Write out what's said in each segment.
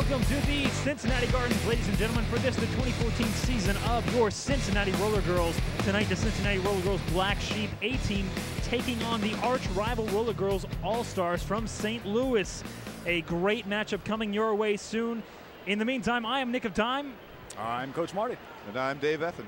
welcome to the Cincinnati Gardens, ladies and gentlemen, for this, the 2014 season of your Cincinnati Roller Girls. Tonight, the Cincinnati Roller Girls Black Sheep A team taking on the arch rival Roller Girls All-Stars from St. Louis. A great matchup coming your way soon. In the meantime, I am Nick of Time. I'm Coach Marty. And I'm Dave Effen.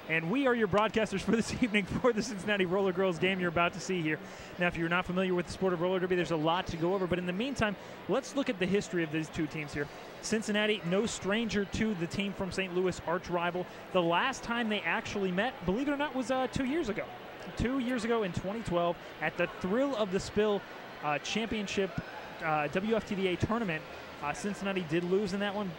And we are your broadcasters for this evening for the Cincinnati Roller Girls game you're about to see here. Now, if you're not familiar with the sport of roller derby, there's a lot to go over. But in the meantime, let's look at the history of these two teams here. Cincinnati, no stranger to the team from St. Louis, arch rival. The last time they actually met, believe it or not, was 2 years ago. 2 years ago in 2012 at the Thrill of the Spill Championship WFTDA tournament. Cincinnati did lose in that one,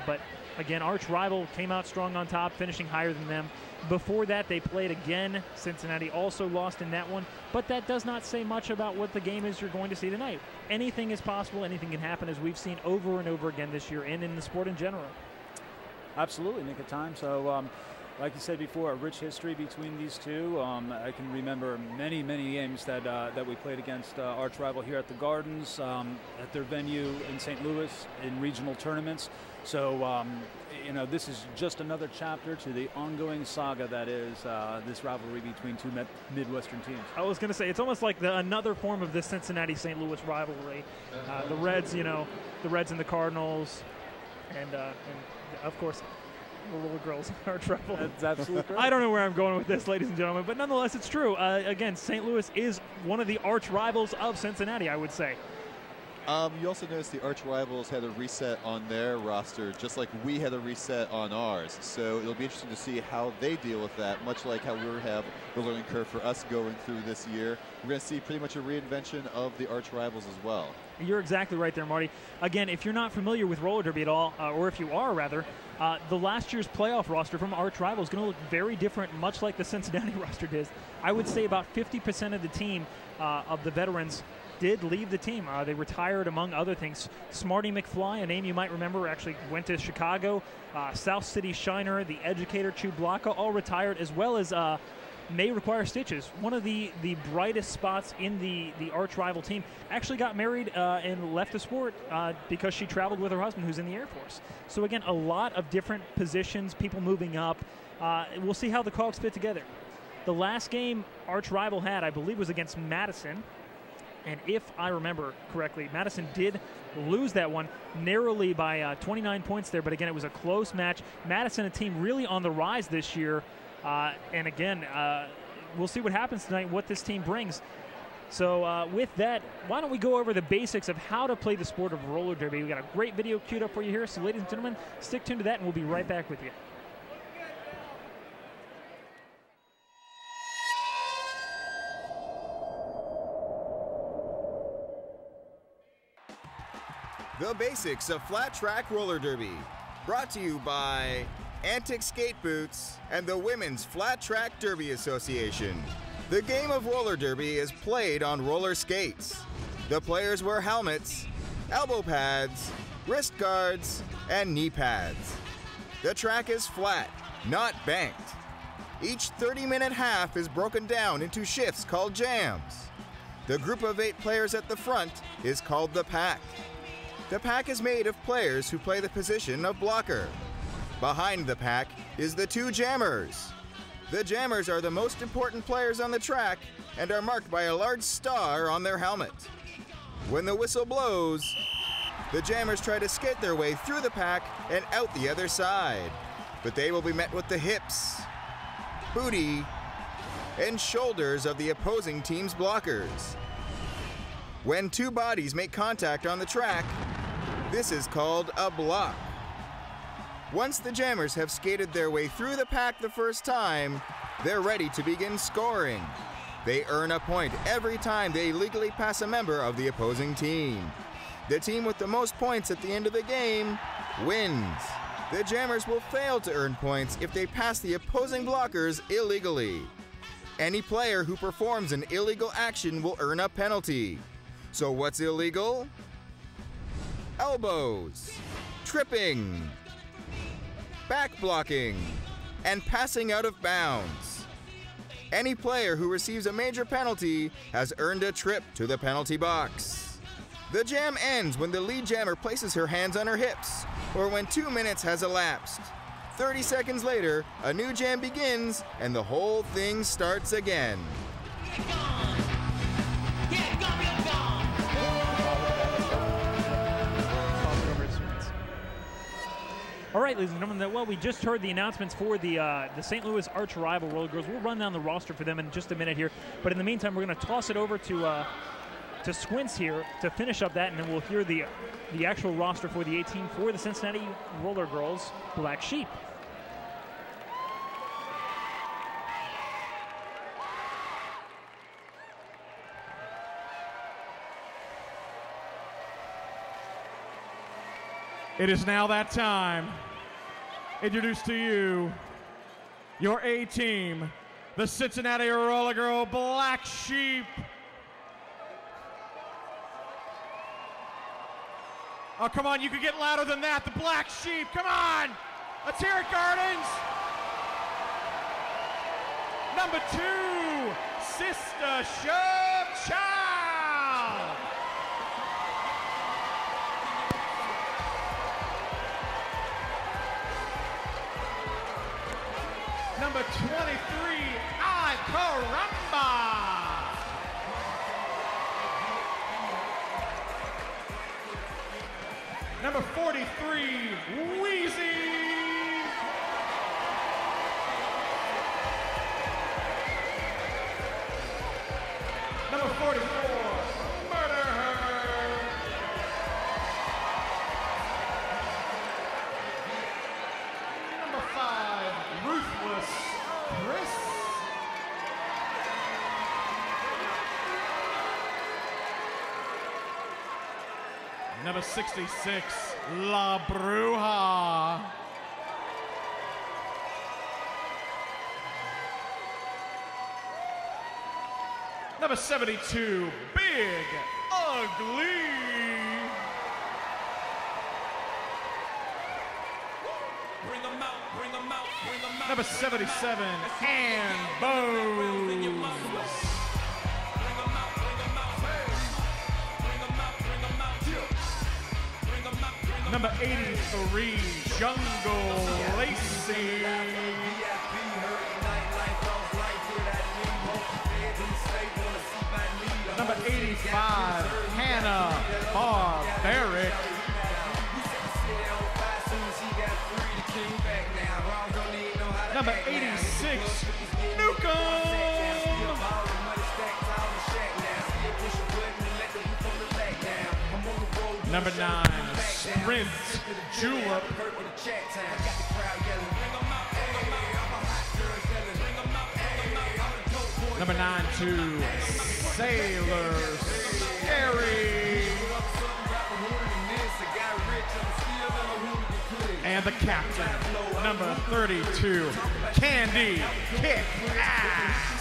but again, arch rival came out strong on top, finishing higher than them. Before that, they played again. Cincinnati also lost in that one, but that does not say much about what the game is you're going to see tonight. Anything is possible, anything can happen, as we've seen over and over again this year and in the sport in general. Absolutely, Nick of Time. So, like you said before, a rich history between these two. I can remember many games that we played against arch rival here at the Gardens, at their venue in St. Louis, in regional tournaments. So, you know, this is just another chapter to the ongoing saga that is this rivalry between two Midwestern teams. I was going to say, it's almost like another form of the Cincinnati-St. Louis rivalry. The Reds, you know, the Reds and the Cardinals, and of course, the Roller Girls are trouble. That's absolutely correct. I don't know where I'm going with this, ladies and gentlemen, but nonetheless, it's true. Again, St. Louis is one of the arch rivals of Cincinnati, I would say. You also notice the arch rivals had a reset on their roster, just like we had a reset on ours. So it'll be interesting to see how they deal with that, much like how we have the learning curve for us going through this year. We're going to see pretty much a reinvention of the arch rivals as well. You're exactly right there, Marty. Again, if you're not familiar with roller derby at all, or if you are, rather, the last year's playoff roster from arch rivals is going to look very different, much like the Cincinnati roster did. I would say about 50% of the team, of the veterans, did leave the team. They retired, among other things. Smarty McFly, a name you might remember, actually went to Chicago. South City Shiner, the educator, Chu Blaka, all retired, as well as May Require Stitches. One of the brightest spots in the arch rival team actually got married and left the sport because she traveled with her husband, who's in the Air Force. So again, a lot of different positions, people moving up. We'll see how the cogs fit together. The last game arch rival had, I believe, was against Madison. And if I remember correctly, Madison did lose that one narrowly by 29 points there. But again, it was a close match. Madison, a team really on the rise this year. And again, we'll see what happens tonight, what this team brings. So with that, why don't we go over the basics of how to play the sport of roller derby. We've got a great video queued up for you here. So ladies and gentlemen, stick tuned to that and we'll be right back with you. The basics of flat track roller derby, brought to you by Antic Skate Boots and the Women's Flat Track Derby Association. The game of roller derby is played on roller skates. The players wear helmets, elbow pads, wrist guards, and knee pads. The track is flat, not banked. Each 30-minute half is broken down into shifts called jams. The group of 8 players at the front is called the pack. The pack is made of players who play the position of blocker. Behind the pack is the 2 jammers. The jammers are the most important players on the track and are marked by a large star on their helmet. When the whistle blows, the jammers try to skate their way through the pack and out the other side, but they will be met with the hips, booty, and shoulders of the opposing team's blockers. When 2 bodies make contact on the track, this is called a block. Once the jammers have skated their way through the pack the first time, they're ready to begin scoring. They earn a point every time they legally pass a member of the opposing team. The team with the most points at the end of the game wins. The jammers will fail to earn points if they pass the opposing blockers illegally. Any player who performs an illegal action will earn a penalty. So what's illegal? Elbows, tripping, back blocking, and passing out of bounds. Any player who receives a major penalty has earned a trip to the penalty box. The jam ends when the lead jammer places her hands on her hips, or when 2 minutes has elapsed. 30 seconds later, a new jam begins, and the whole thing starts again. All right, ladies and gentlemen, well, we just heard the announcements for the St. Louis arch rival Roller Girls. We'll run down the roster for them in just a minute here, but in the meantime, we're going to toss it over to Squints here to finish up that, and then we'll hear the actual roster for the 18 for the Cincinnati Roller Girls Black Sheep. It is now that time. Introduce to you your A team, the Cincinnati Roller Girl Black Sheep. Oh, come on, you can get louder than that. The Black Sheep, come on. Let's hear it, Gardens. Number 2, Sister Shove Child. Number 23, Ay Caramba. Number 43, Wheezy. Number 44, Murder Her. Number 5, Ruthless Chris. Number 66, La Bruja. Number 72, Big Ugly. Bring them out, bring them out, bring them out. Number 77, Hand Bones. Number 83, Jungle Lacey. Number 85, Hannah Barbaric. Number 86, Nukem. Number 9, Sprint Julep. Number 92, Sailor Scary. And the captain, number 32, Candy Kick Ass.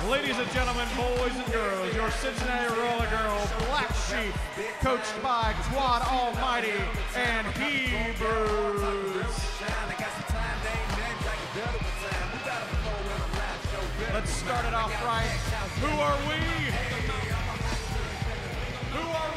Ladies and gentlemen, boys and girls, your Cincinnati Roller Girl Black Sheep, coached by Quad Almighty and Hebrews. Let's start it off right. Who are we? Who are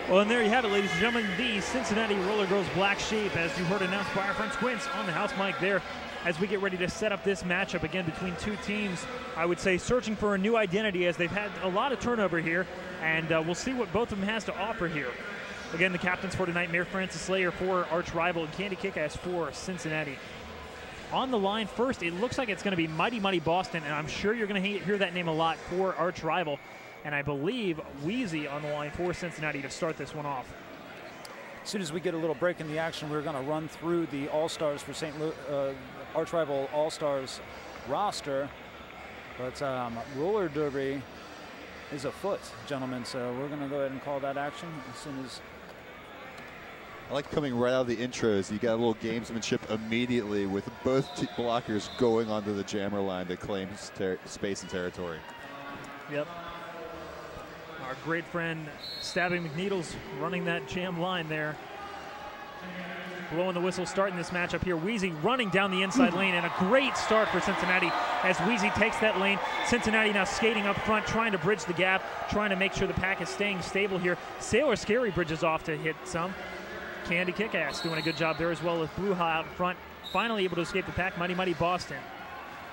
we? Well, and there you have it, ladies and gentlemen, the Cincinnati Roller Girls Black Sheep, as you heard announced by our friend Squints on the house mic there, as we get ready to set up this matchup again between two teams, I would say searching for a new identity, as they've had a lot of turnover here, and we'll see what both of them has to offer here. Again, the captains for tonight, Mayor Francis Slayer for arch rival and Candy Kickass for Cincinnati. On the line first, it looks like it's going to be Mighty Mighty Boston, and I'm sure you're going to hear that name a lot for arch rival. And I believe Wheezy on the line for Cincinnati to start this one off. As soon as we get a little break in the action, we're going to run through the All-Stars for St. Louis, arch rival All-Stars roster. But roller derby is afoot, gentlemen, so we're going to go ahead and call that action as soon as... I like coming right out of the intros. You got a little gamesmanship immediately with both blockers going onto the jammer line to claim space and territory. Yep. Our great friend Stabbing McNeedles running that jam line there. blowing the whistle, starting this matchup here. Wheezy running down the inside lane, and a great start for Cincinnati as Wheezy takes that lane. Cincinnati now skating up front, trying to bridge the gap, trying to make sure the pack is staying stable here. Sailor Scary bridges off to hit some. Candy Kickass doing a good job there as well with Bruja out in front. Finally able to escape the pack. Mighty Mighty Boston.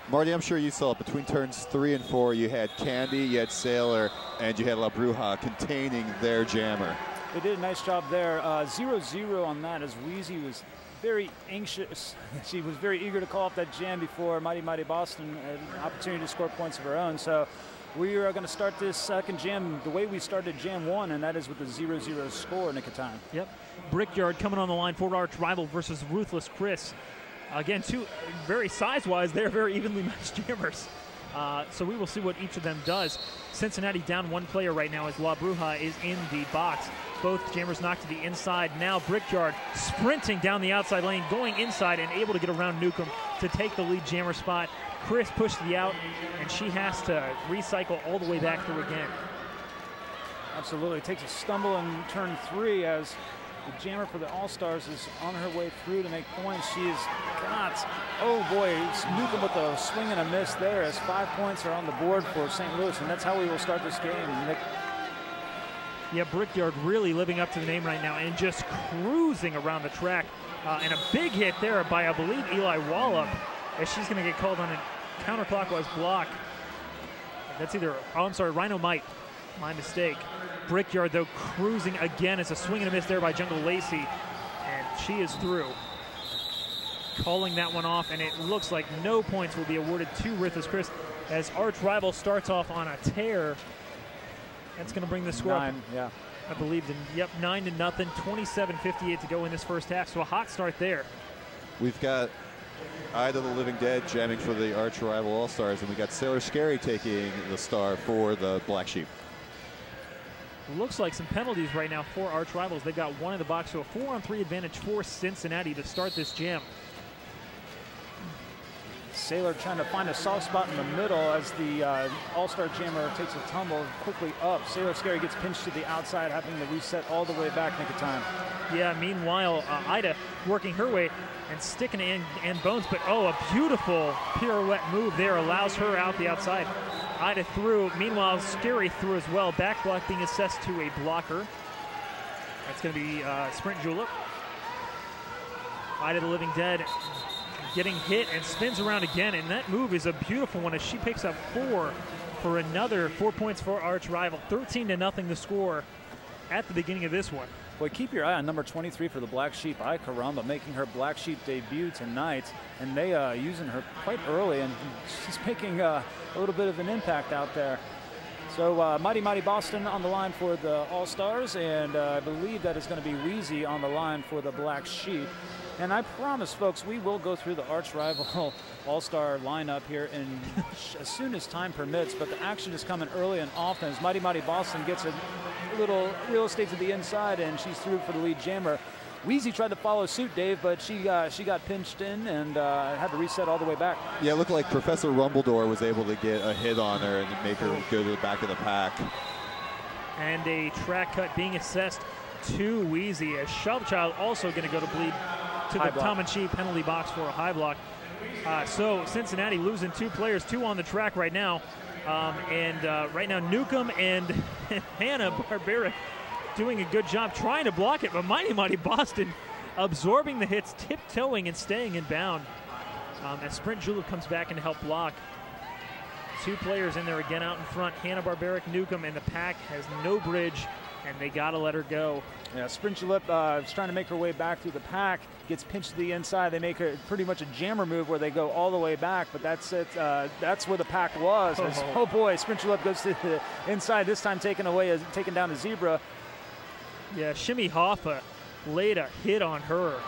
Marty, I'm sure you saw it. Between turns 3 and 4, you had Candy, you had Sailor, and you had La Bruja containing their jammer. They did a nice job there. 0-0 on that as Wheezy was very anxious. She was very eager to call off that jam before Mighty Mighty Boston had an opportunity to score points of her own. So we are going to start this second jam the way we started jam 1, and that is with a 0-0 score, nick of time. Yep. Brickyard coming on the line for Arch Rival versus Ruthless Chris. Again, two very size-wise, they're very evenly matched jammers. So we will see what each of them does. Cincinnati down one player right now as La Bruja is in the box. Both jammers knocked to the inside. Now Brickyard sprinting down the outside lane, going inside and able to get around Newcomb to take the lead jammer spot. Chris pushed the out, and she has to recycle all the way back through again. Absolutely. Takes a stumble in turn 3 as the jammer for the All-Stars is on her way through to make points. She has got, oh boy, it's Newcomb with a swing and a miss there as 5 points are on the board for St. Louis, and that's how we will start this game. Yeah, Brickyard really living up to the name right now and just cruising around the track. And a big hit there by, I believe, Eli Wallop, as she's going to get called on a counterclockwise block. That's either, oh, I'm sorry, Rhino Might. My mistake. Brickyard, though, cruising again. It's a swing and a miss there by Jungle Lacey, and she is through. Calling that one off, and it looks like no points will be awarded to Ruthless Chris as Arch Rival starts off on a tear. That's going to bring the score up, yeah. I believe, 9-0, 27:58 to go in this first half. So a hot start there. We've got Ida the Living Dead jamming for the Arch Rival All-Stars, and we got Sailor Scary taking the star for the Black Sheep. Looks like some penalties right now for Arch Rivals. They've got one in the box, so a 4-on-3 advantage for Cincinnati to start this jam. Sailor trying to find a soft spot in the middle as the All-Star jammer takes a tumble quickly up. Sailor Scary gets pinched to the outside, having to reset all the way back, nick of time. Yeah, meanwhile, Ida working her way and sticking in bones, but oh, a beautiful pirouette move there allows her out the outside. Ida through. Meanwhile, Scary through as well. Back block being assessed to a blocker. That's going to be Sprint Julep. Ida the Living Dead getting hit and spins around again, and that move is a beautiful one as she picks up 4 for another 4 points for Arch Rival. 13-0 the score at the beginning of this one. Boy, keep your eye on number 23 for the Black Sheep, Ay Caramba, making her Black Sheep debut tonight, and they using her quite early, and she's making a little bit of an impact out there. So Mighty Mighty Boston on the line for the All-Stars, and I believe that is going to be Wheezy on the line for the Black Sheep. And I promise, folks, we will go through the Arch Rival All-Star lineup here as soon as time permits, but the action is coming early and often as Mighty Mighty Boston gets a little real estate to the inside, and she's through for the lead jammer. Wheezy tried to follow suit, Dave, but she got pinched in and had to reset all the way back. Yeah, it looked like Professor Rumbledore was able to get a hit on her and make her go to the back of the pack. And a track cut being assessed to Wheezy, as Shovechild also going to go to bleed to the Tom and Chi penalty box for a high block. So Cincinnati losing 2 players, 2 on the track right now. Right now Newcomb and Hannah Barbaric doing a good job trying to block it, but Mighty Mighty Boston absorbing the hits, tiptoeing and staying in bound. As Sprint Julep comes back in to help block. 2 players in there again out in front. Hannah Barbaric, Newcomb, and the pack has no bridge, and they got to let her go. Yeah, Sprint Julep is trying to make her way back through the pack, gets pinched to the inside. They make her pretty much a jammer move where they go all the way back, but that's it. That's where the pack was. Oh boy, Sprint Julep goes to the inside, this time taken down a Zebra. Yeah, Shimmy Hoffa laid a hit on her,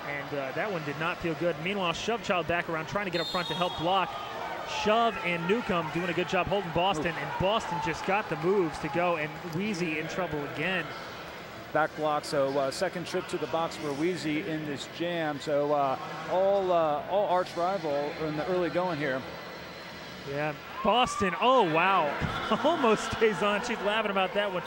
and that one did not feel good. Meanwhile, Shovechild back around trying to get up front to help block. Shove and Newcomb doing a good job holding Boston, and Boston just got the moves to go, and Wheezy in trouble again. Back block, so second trip to the box for Wheezy in this jam. So all Arch Rival in the early going here. Yeah, Boston, oh wow, almost stays on. She's laughing about that one.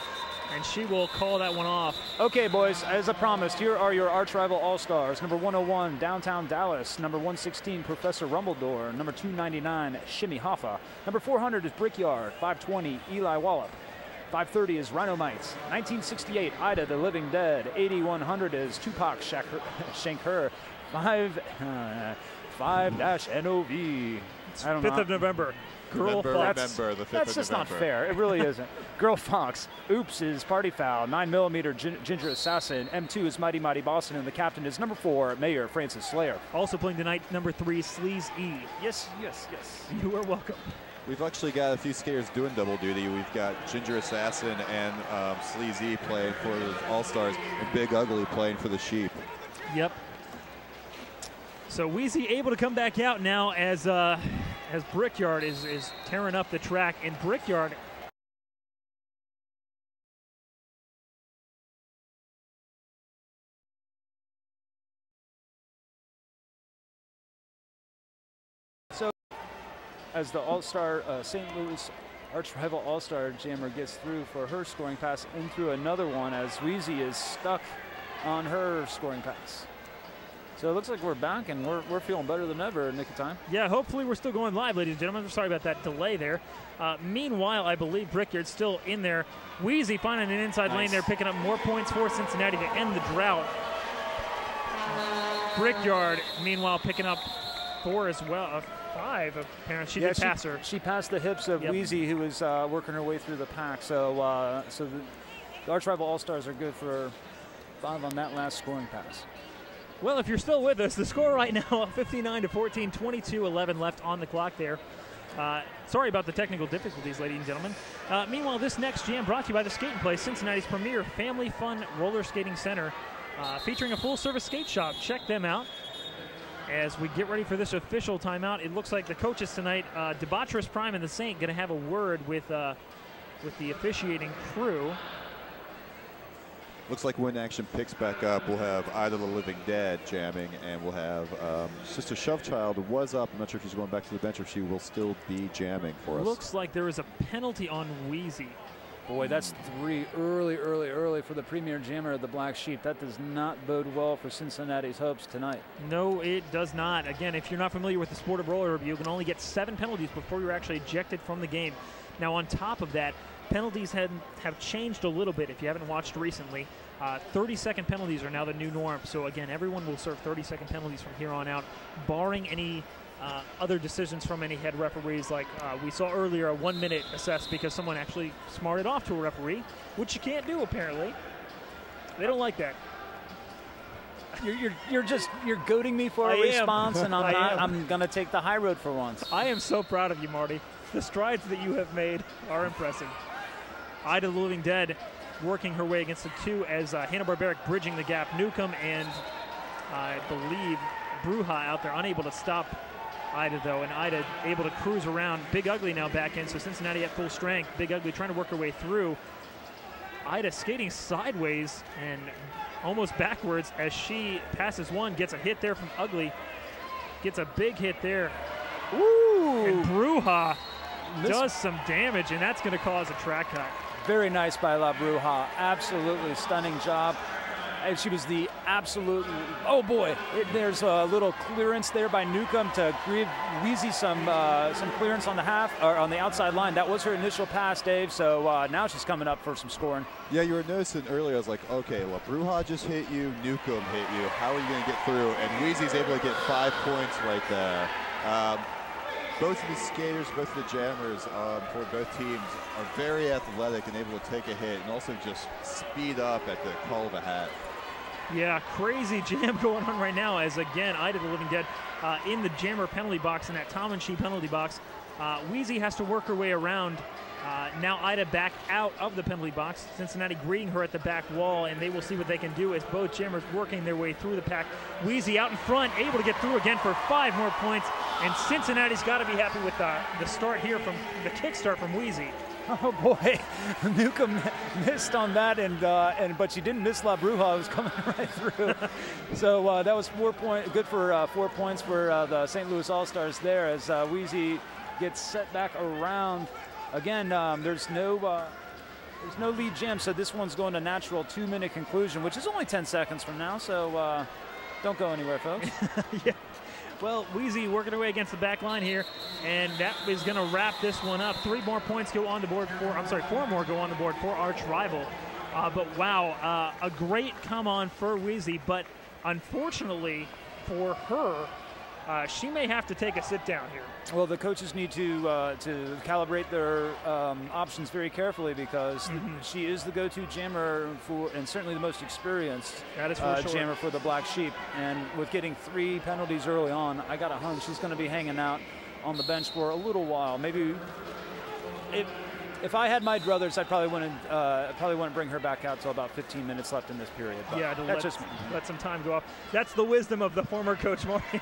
And she will call that one off. Okay, boys, as I promised, here are your arch rival all-stars. Number 101, Downtown Dallas. Number 116, Professor Rumbledore. Number 299, Shimmy Hoffa. Number 400 is Brickyard. 520, Eli Wallop. 530 is Rhinomites. 1968, Ida the Living Dead. 8100 is Tupac Shakur. 5-NOV. I don't know. 5th of November. Girl Fox. Remember the 5th That's of just November. not fair. It really isn't. Girl Fox. Oops is Party Foul. 9mm Ginger Assassin. M2 is Mighty Mighty Boston. And the captain is number 4, Mayor Francis Slayer. Also playing tonight, number 3, Sleaze E. Yes, yes, yes. You are welcome. We've actually got a few skaters doing double duty. We've got Ginger Assassin and Sleazy playing for the All-Stars, and Big Ugly playing for the Sheep. Yep. So Wheezy able to come back out now as Brickyard is tearing up the track, and Brickyard as the All-Star St. Louis arch rival All-Star jammer gets through for her scoring pass in through another one as Wheezy is stuck on her scoring pass. So it looks like we're back and we're feeling better than ever in nick of time. Yeah, hopefully we're still going live, ladies and gentlemen. I'm sorry about that delay there. Meanwhile, I believe Brickyard's still in there. Wheezy finding an inside lane there, picking up more points for Cincinnati to end the drought. Brickyard, meanwhile, picking up 4 as well. 5, apparently. She did pass her. She passed the hips of Wheezy, who was working her way through the pack. So, the arch rival All-Stars are good for 5 on that last scoring pass. Well, if you're still with us, the score right now, 59-14, 22-11 left on the clock there. Sorry about the technical difficulties, ladies and gentlemen. Meanwhile, this next jam brought to you by the Skate and Play, Cincinnati's premier family fun roller skating center, featuring a full-service skate shop. Check them out. As we get ready for this official timeout, it looks like the coaches tonight, Debaucherous Prime and the Saint, going to have a word with the officiating crew. Looks like when action picks back up, we'll have Ida the Living Dead jamming, and we'll have Sister Shovechild was up. I'm not sure if she's going back to the bench or she will still be jamming for us. Looks like there is a penalty on Wheezy. Boy, that's 3 early for the premier jammer of the Black Sheep. That does not bode well for Cincinnati's hopes tonight. No, it does not. Again, if you're not familiar with the sport of roller derby, you can only get 7 penalties before you're actually ejected from the game. Now, on top of that, penalties have changed a little bit if you haven't watched recently. 30-second penalties are now the new norm. So, again, everyone will serve 30-second penalties from here on out, barring any other decisions from any head referees, like we saw earlier, a 1-minute assessed because someone actually smarted off to a referee, which you can't do apparently. They don't like that. You're goading me for a response, and I'm gonna take the high road for once. I am so proud of you, Marty. The strides that you have made are impressive. Ida the Living Dead working her way against the 2 as Hanna-Barbera bridging the gap. Newcomb and I believe Bruja out there unable to stop Ida, though, and Ida able to cruise around. Big Ugly now back in, so Cincinnati at full strength. Big Ugly trying to work her way through. Ida skating sideways and almost backwards as she passes one, gets a hit there from Ugly. Gets a big hit there. Ooh! And Bruja does some damage, and that's going to cause a track cut. Very nice by La Bruja. Absolutely stunning job. And she was the absolute, oh boy, there's a little clearance there by Newcomb to give Wheezy some clearance on the on the outside line. That was her initial pass, Dave, so now she's coming up for some scoring. Yeah, you were noticing earlier, I was like, okay, La Bruja just hit you, Newcomb hit you, how are you going to get through? And Wheezy's able to get 5 points right there. Both of the skaters, both of the jammers for both teams are very athletic and able to take a hit and also just speed up at the call of a hat. Yeah, crazy jam going on right now as, again, Ida the Living Dead in the jammer penalty box, in that Tom and She penalty box. Wheezy has to work her way around. Now Ida back out of the penalty box. Cincinnati greeting her at the back wall, and they will see what they can do as both jammers working their way through the pack. Wheezy out in front, able to get through again for 5 more points, and Cincinnati's got to be happy with the start here from the kickstart from Wheezy. Oh boy, Newcomb missed on that, but she didn't miss La Bruja. It was coming right through. So that was good for 4 points for the St. Louis All-Stars there as Wheezy gets set back around. Again, there's no There's no lead jam, so this one's going to natural 2-minute conclusion, which is only 10 seconds from now, so don't go anywhere, folks. Yeah. Well, Wheezy working her way against the back line here, and that is going to wrap this one up. 3 more points go on the board for, 4 more go on the board for Arch Rival. But wow, a great come on for Wheezy, but unfortunately for her, she may have to take a sit down here. Well, the coaches need to calibrate their options very carefully because she is the go-to jammer for, and certainly the most experienced jammer for the Black Sheep. And with getting 3 penalties early on, I got a hunch she's going to be hanging out on the bench for a little while. Maybe if I had my druthers, I probably wouldn't bring her back out till about 15 minutes left in this period. But yeah, that's just me. Let some time go off. That's the wisdom of the former Coach Marty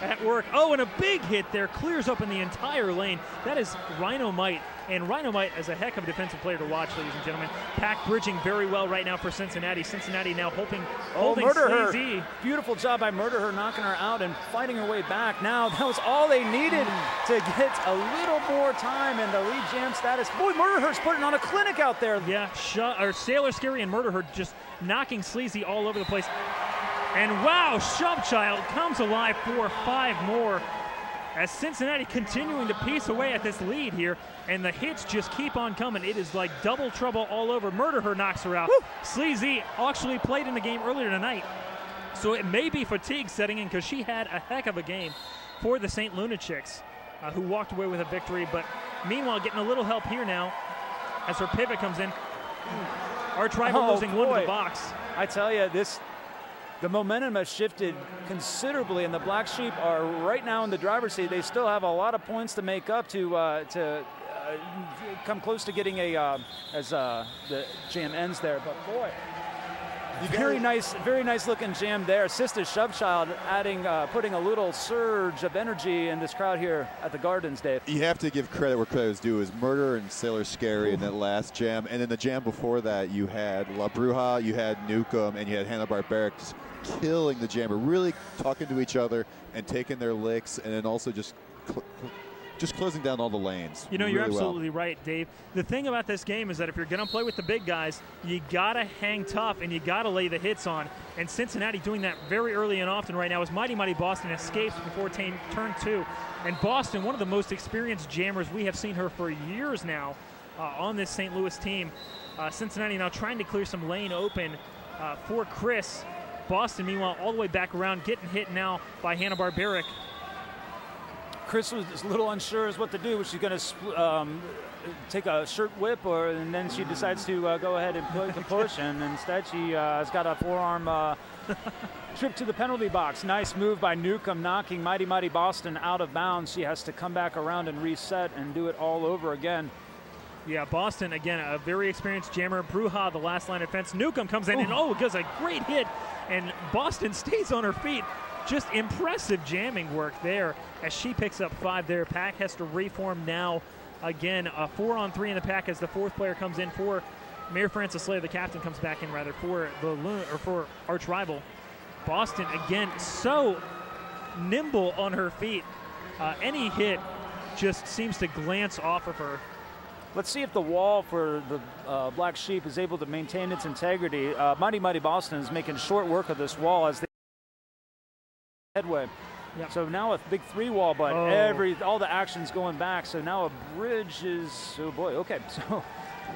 at work. Oh, and a big hit there, clears open the entire lane. That is Rhinomite, and Rhinomite is a heck of a defensive player to watch, ladies and gentlemen. Pack bridging very well right now for Cincinnati. Cincinnati now holding Murder Sleazy. Her. Beautiful job by Murder Her, knocking her out and fighting her way back. Now, that was all they needed to get a little more time in the lead jam status. Boy, Murder Her's putting on a clinic out there. Yeah, Sailor Scary and Murder Her just knocking Sleazy all over the place. And wow, Shovechild comes alive for 5 more as Cincinnati continuing to piece away at this lead here, and the hits just keep on coming. It is like double trouble all over. Murder Her knocks her out. Woo! Sleazy actually played in the game earlier tonight, so it may be fatigue setting in because she had a heck of a game for the St. Lunatics, who walked away with a victory. But meanwhile, getting a little help here now as her pivot comes in. Arch Rival losing one to the box. I tell you, the momentum has shifted considerably, and the Black Sheep are right now in the driver's seat. They still have a lot of points to make up to come close to getting as the jam ends there. But boy, very nice looking jam there. Sister Shovechild adding, putting a little surge of energy in this crowd here at the Gardens, Dave. You have to give credit where credit is due. Is Murder and Sailor Scary in that last jam, and then the jam before that you had La Bruja, you had Nukem, and you had Hanna-Barbera killing the jammer, really talking to each other and taking their licks, and then also just closing down all the lanes. You know, you're absolutely right, Dave. The thing about this game is that if you're going to play with the big guys, you got to hang tough and you got to lay the hits on. And Cincinnati doing that very early and often right now as Mighty Mighty Boston escapes before turn 2. And Boston, one of the most experienced jammers, we have seen her for years now on this St. Louis team. Cincinnati now trying to clear some lane open for Chris. Boston, meanwhile, all the way back around, getting hit now by Hanna-Barbera. Chris was a little unsure as what to do. Was she going to take a shirt whip, and then she decides to go ahead and push, and instead she has got a forearm trip to the penalty box. Nice move by Nukem, knocking Mighty Mighty Boston out of bounds. She has to come back around and reset and do it all over again. Yeah, Boston, again, a very experienced jammer. Bruja, the last line of defense. Nukem comes in and, does a great hit. And Boston stays on her feet. Just impressive jamming work there as she picks up 5 there. Pack has to reform now. Again, a 4-on-3 in the pack as the 4th player comes in for Mayor Francis Slayer. The captain comes back in, rather, for Arch Rival. Boston, again, so nimble on her feet. Any hit just seems to glance off of her. Let's see if the wall for the Black Sheep is able to maintain its integrity. Mighty Mighty Boston is making short work of this wall as they headway. Yep. So now a big 3 wall, but all the action's going back. So now a bridge is, oh boy, okay. So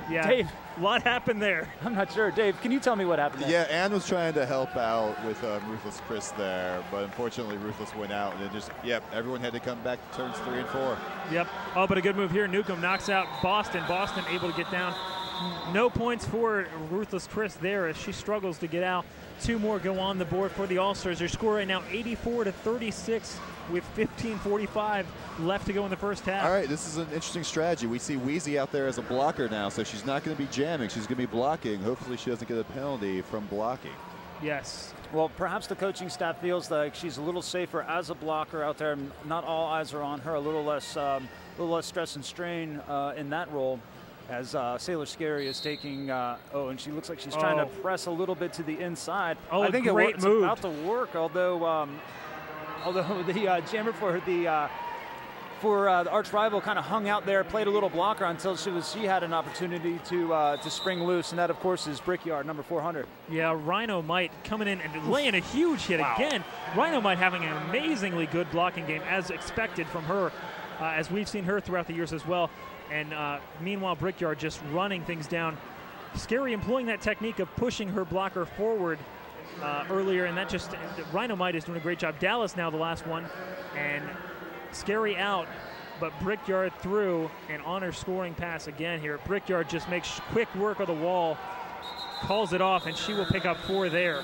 yeah, Dave, a lot happened there. I'm not sure. Dave, can you tell me what happened there? Yeah, Ann was trying to help out with Ruthless Chris there, but unfortunately Ruthless went out, and it just, everyone had to come back to turns 3 and 4. Yep. Oh, but a good move here. Nukem knocks out Boston. Boston able to get down. No points for Ruthless Chris there as she struggles to get out. 2 more go on the board for the All-Stars. Their score right now 84-36 with 15:45 left to go in the first half. All right, this is an interesting strategy. We see Wheezy out there as a blocker now, so she's not going to be jamming. She's going to be blocking. Hopefully she doesn't get a penalty from blocking. Yes. Well, perhaps the coaching staff feels like she's a little safer as a blocker out there. Not all eyes are on her. A little less stress and strain in that role. As Sailor Scary is taking, and she looks like she's trying to press a little bit to the inside. Oh, I think it's about to work, although the jammer for the for the arch rival, kind of hung out there, played a little blocker until she had an opportunity to spring loose, and that, of course, is Brickyard, number 400. Yeah, Rhino Might coming in and laying a huge hit again. Rhino Might having an amazingly good blocking game, as expected from her, as we've seen her throughout the years as well. And meanwhile, Brickyard just running things down. Scary employing that technique of pushing her blocker forward earlier, and that just, Rhino Might is doing a great job. Dallas now the last one, and Scary out, but Brickyard through and on her scoring pass again here. Brickyard just makes quick work of the wall, calls it off, and she will pick up 4 there.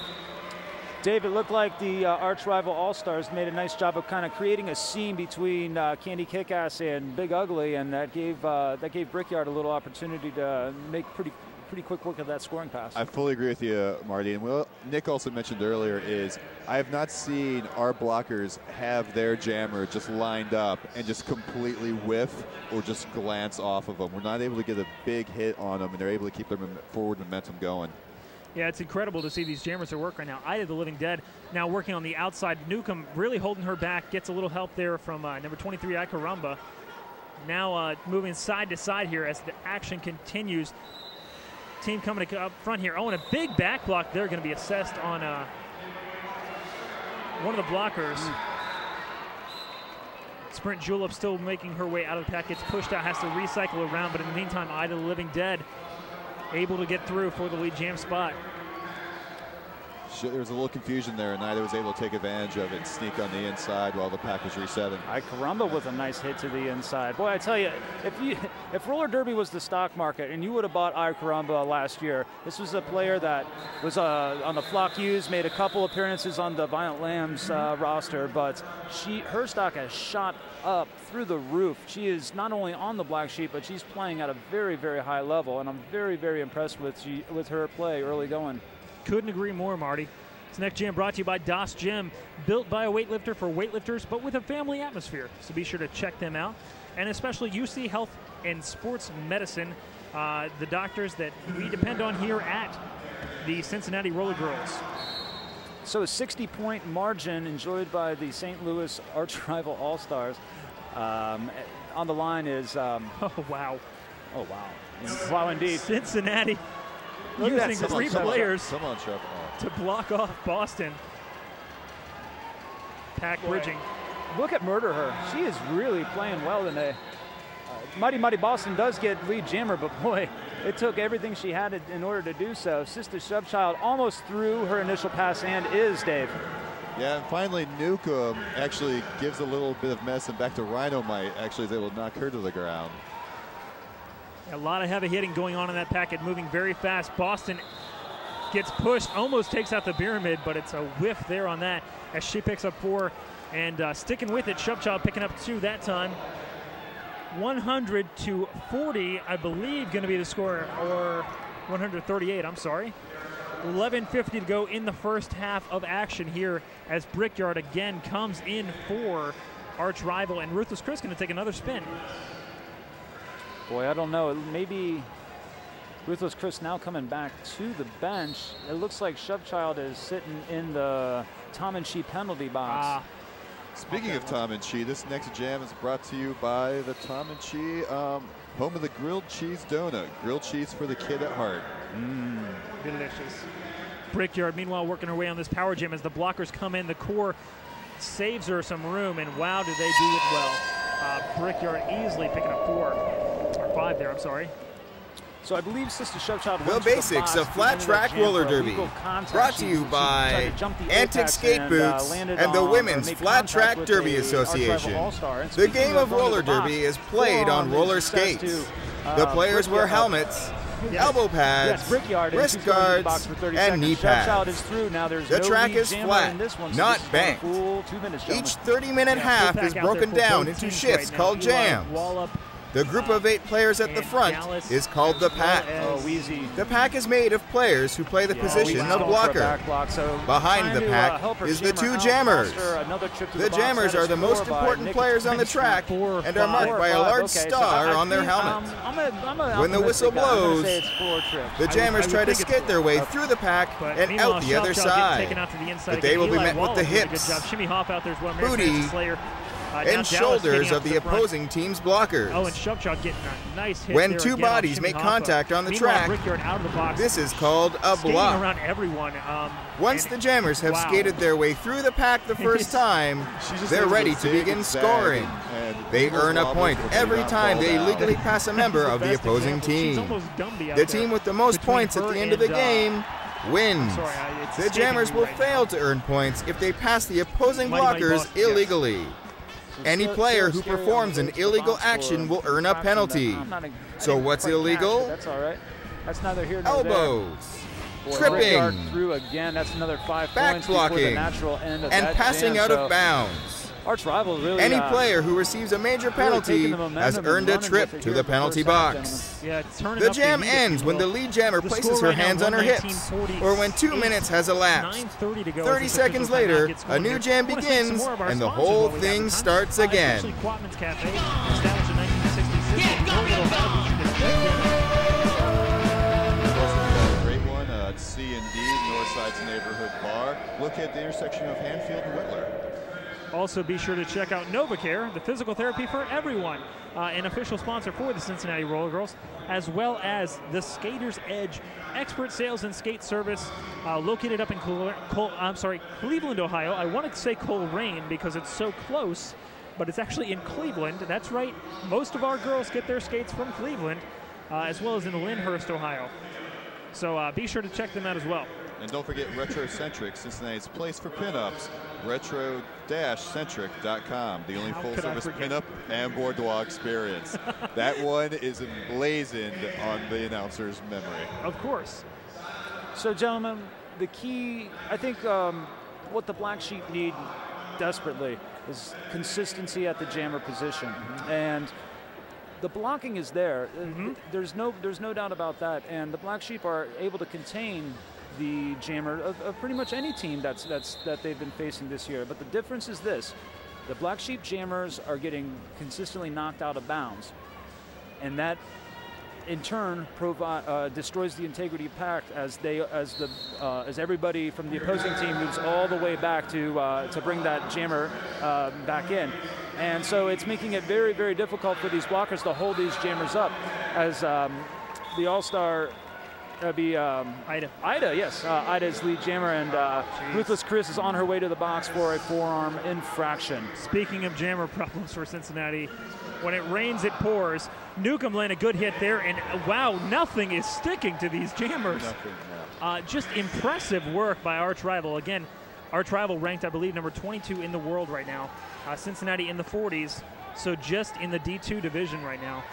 Dave, it looked like the arch rival All-Stars made a nice job of kind of creating a seam between Candy Kickass and Big Ugly, and that gave Brickyard a little opportunity to make pretty quick work of that scoring pass. I fully agree with you, Marty. And what Nick also mentioned earlier is I have not seen our blockers have their jammer just lined up and just completely whiff or just glance off of them. We're not able to get a big hit on them, and they're able to keep their forward momentum going. Yeah, it's incredible to see these jammers at work right now. Ida the Living Dead now working on the outside. Newcomb really holding her back, gets a little help there from number 23, Icaramba. Now moving side to side here as the action continues. Team coming up front here. Oh, and a big back block there going to be assessed on one of the blockers. Sprint Julep still making her way out of the pack. Gets pushed out, has to recycle around, but in the meantime, Ida the Living Dead able to get through for the lead jam spot. There was a little confusion there, and Ida was able to take advantage of it and sneak on the inside while the pack was resetting. Icaramba with a nice hit to the inside. Boy, I tell you, if roller derby was the stock market and you would have bought Icaramba last year, this was a player that was on the Flock U's, made a couple appearances on the Violent Lambs roster, but her stock has shot up through the roof. She is not only on the black sheet, but she's playing at a very, very high level, and I'm very, very impressed with her play early going. Couldn't agree more, Marty. This next jam brought to you by DOS Gym, built by a weightlifter for weightlifters, but with a family atmosphere. So be sure to check them out. And especially UC Health and Sports Medicine, the doctors that we depend on here at the Cincinnati Roller Girls. So a 60-point margin enjoyed by the St. Louis arch rival All-Stars. On the line is... oh, wow. Oh, wow. Wow, indeed. Cincinnati using 3 players to block off Boston. Pack bridging. Look at Murder Her. She is really playing well today. Mighty Boston does get lead jammer, but boy, it took everything she had in order to do so. Sister Shubchild almost threw her initial pass and is, Dave. Yeah, and finally Newcomb actually gives a little bit of mess, and back to Rhino Might actually is able to knock her to the ground. A lot of heavy hitting going on in that packet, moving very fast. Boston gets pushed, almost takes out the pyramid, but it's a whiff there on that as she picks up 4 and sticking with it. Shubchild picking up 2 that time. 100 to 40, I believe, going to be the score, or 138, I'm sorry. 11:50 to go in the first half of action here as Brickyard again comes in for arch rival, and Ruthless Chris going to take another spin. Boy, I don't know. Maybe Ruthless Chris now coming back to the bench. It looks like Shubchild is sitting in the Tom and She penalty box. Speaking of Tom and She, this next jam is brought to you by the Tom and She, home of the grilled cheese donut. Grilled cheese for the kid at heart. Delicious. Brickyard, meanwhile, working her way on this power jam as the blockers come in. The core saves her some room, and wow, do they do it well. Brickyard easily picking up 4, or 5 there, I'm sorry. So I believe Sister Shubchild The basics of flat track roller derby. Brought to you by Antic Skate Boots and the Women's Flat Track Derby Association. The game of roller derby is played on roller skates. The players wear helmets, elbow pads, wrist guards, and knee pads. The track is flat, not banked. Each 30-minute half is broken down into shifts called jams. The group of 8 players at the front is called the pack. The pack is made of players who play the position of blocker. Behind the pack is the 2 jammers. The jammers are the most important players on the track and are marked by a large star on their helmet. When the whistle blows, the jammers try to skate their way through the pack and out the other side. But they will be met with the hips, booty, and shoulders of the opposing team's blockers. Oh, and Shupshot getting a nice hit when there two again bodies off make Shimmy contact Hoffa. on the Meanwhile, track, Brickyard out of the box, this is called a skating block. around everyone. Once the jammers have wow. skated their way through the pack the first time, they're ready to begin scoring. They earn a point every time they legally pass a member of the opposing team. The team with the most points at the end of the game wins. The jammers will fail to earn points if they pass the opposing blockers illegally. Any player who performs an illegal action will earn a penalty. So what's illegal? That's all right. That's neither here nor there. Elbows, Brickyard tripping, through again. That's another 5 back points before the blocking, natural end of and that passing jam. out So of bounds. Arch Rival really. Any player who receives a major penalty has earned a trip to the penalty box. Yeah, The jam ends when the lead jammer places her hands on her hips, or when 2 minutes has elapsed. 30 seconds later, a new jam begins, and the whole thing starts again. Quatman's Cafe, established in 1966. Great one at C&D, Northside's neighborhood bar. Look at the intersection of Hanfield and Whitler. Also, be sure to check out NovaCare, the physical therapy for everyone, an official sponsor for the Cincinnati Roller Girls, as well as the Skater's Edge expert sales and skate service, located up in Cleveland, Ohio. I wanted to say Coleraine because it's so close, but it's actually in Cleveland. That's right. Most of our girls get their skates from Cleveland, as well as in Lyndhurst, Ohio. So be sure to check them out as well. And don't forget Retrocentric, Cincinnati's place for pinups, retro-centric.com, the only full-service pinup and boudoir experience. That one is emblazoned on the announcer's memory. Of course. So, gentlemen, the key, I think what the Black Sheep need desperately is consistency at the jammer position. And the blocking is there. There's no doubt about that. And the Black Sheep are able to contain the jammer of pretty much any team that they've been facing this year. But the difference is this: the Black Sheep jammers are getting consistently knocked out of bounds, and that in turn destroys the integrity of pack as everybody from the opposing team moves all the way back to bring that jammer back in. And so it's making it very, very difficult for these blockers to hold these jammers up, as the all-star Ida, yes. Ida's lead jammer, and Ruthless Chris is on her way to the box for a forearm infraction. Speaking of jammer problems for Cincinnati, when it rains, it pours. Newcomb landed a good hit there, and wow, nothing is sticking to these jammers. Just impressive work by Arch Rival. Again, Arch Rival ranked, I believe, number 22 in the world right now. Cincinnati in the 40s, so just in the D2 division right now.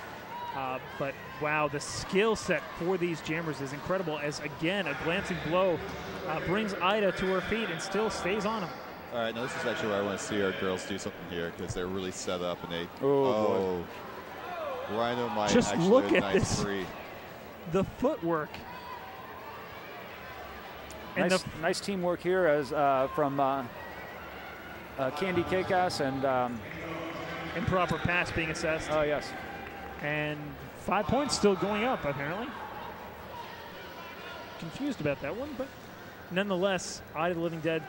But wow, the skill set for these jammers is incredible, as again a glancing blow brings Ida to her feet and still stays on him. All right, now this is actually where I want to see our girls do something here, because they're really set up, and they Rhino might just actually look at nice this free. The footwork and nice teamwork here as from Candy Kakas and improper pass being assessed. Oh yes. And 5 points still going up, apparently. Confused about that one, but nonetheless, Ida the Living Dead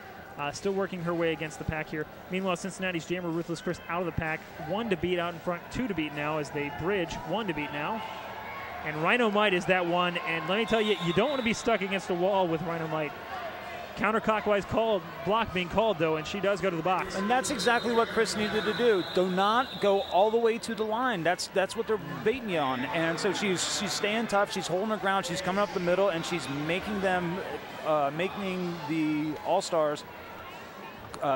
still working her way against the pack here. Meanwhile, Cincinnati's jammer Ruthless Chris out of the pack. 1 to beat out in front, 2 to beat now as they bridge. 1 to beat now. And Rhino Might is that one. And let me tell you, you don't want to be stuck against a wall with Rhino Might. Counterclockwise block being called, though, and she does go to the box. And that's exactly what Chris needed to do. Do not go all the way to the line. That's what they're baiting you on. And so she's staying tough. She's holding her ground. She's coming up the middle, and she's making them, making the All-Stars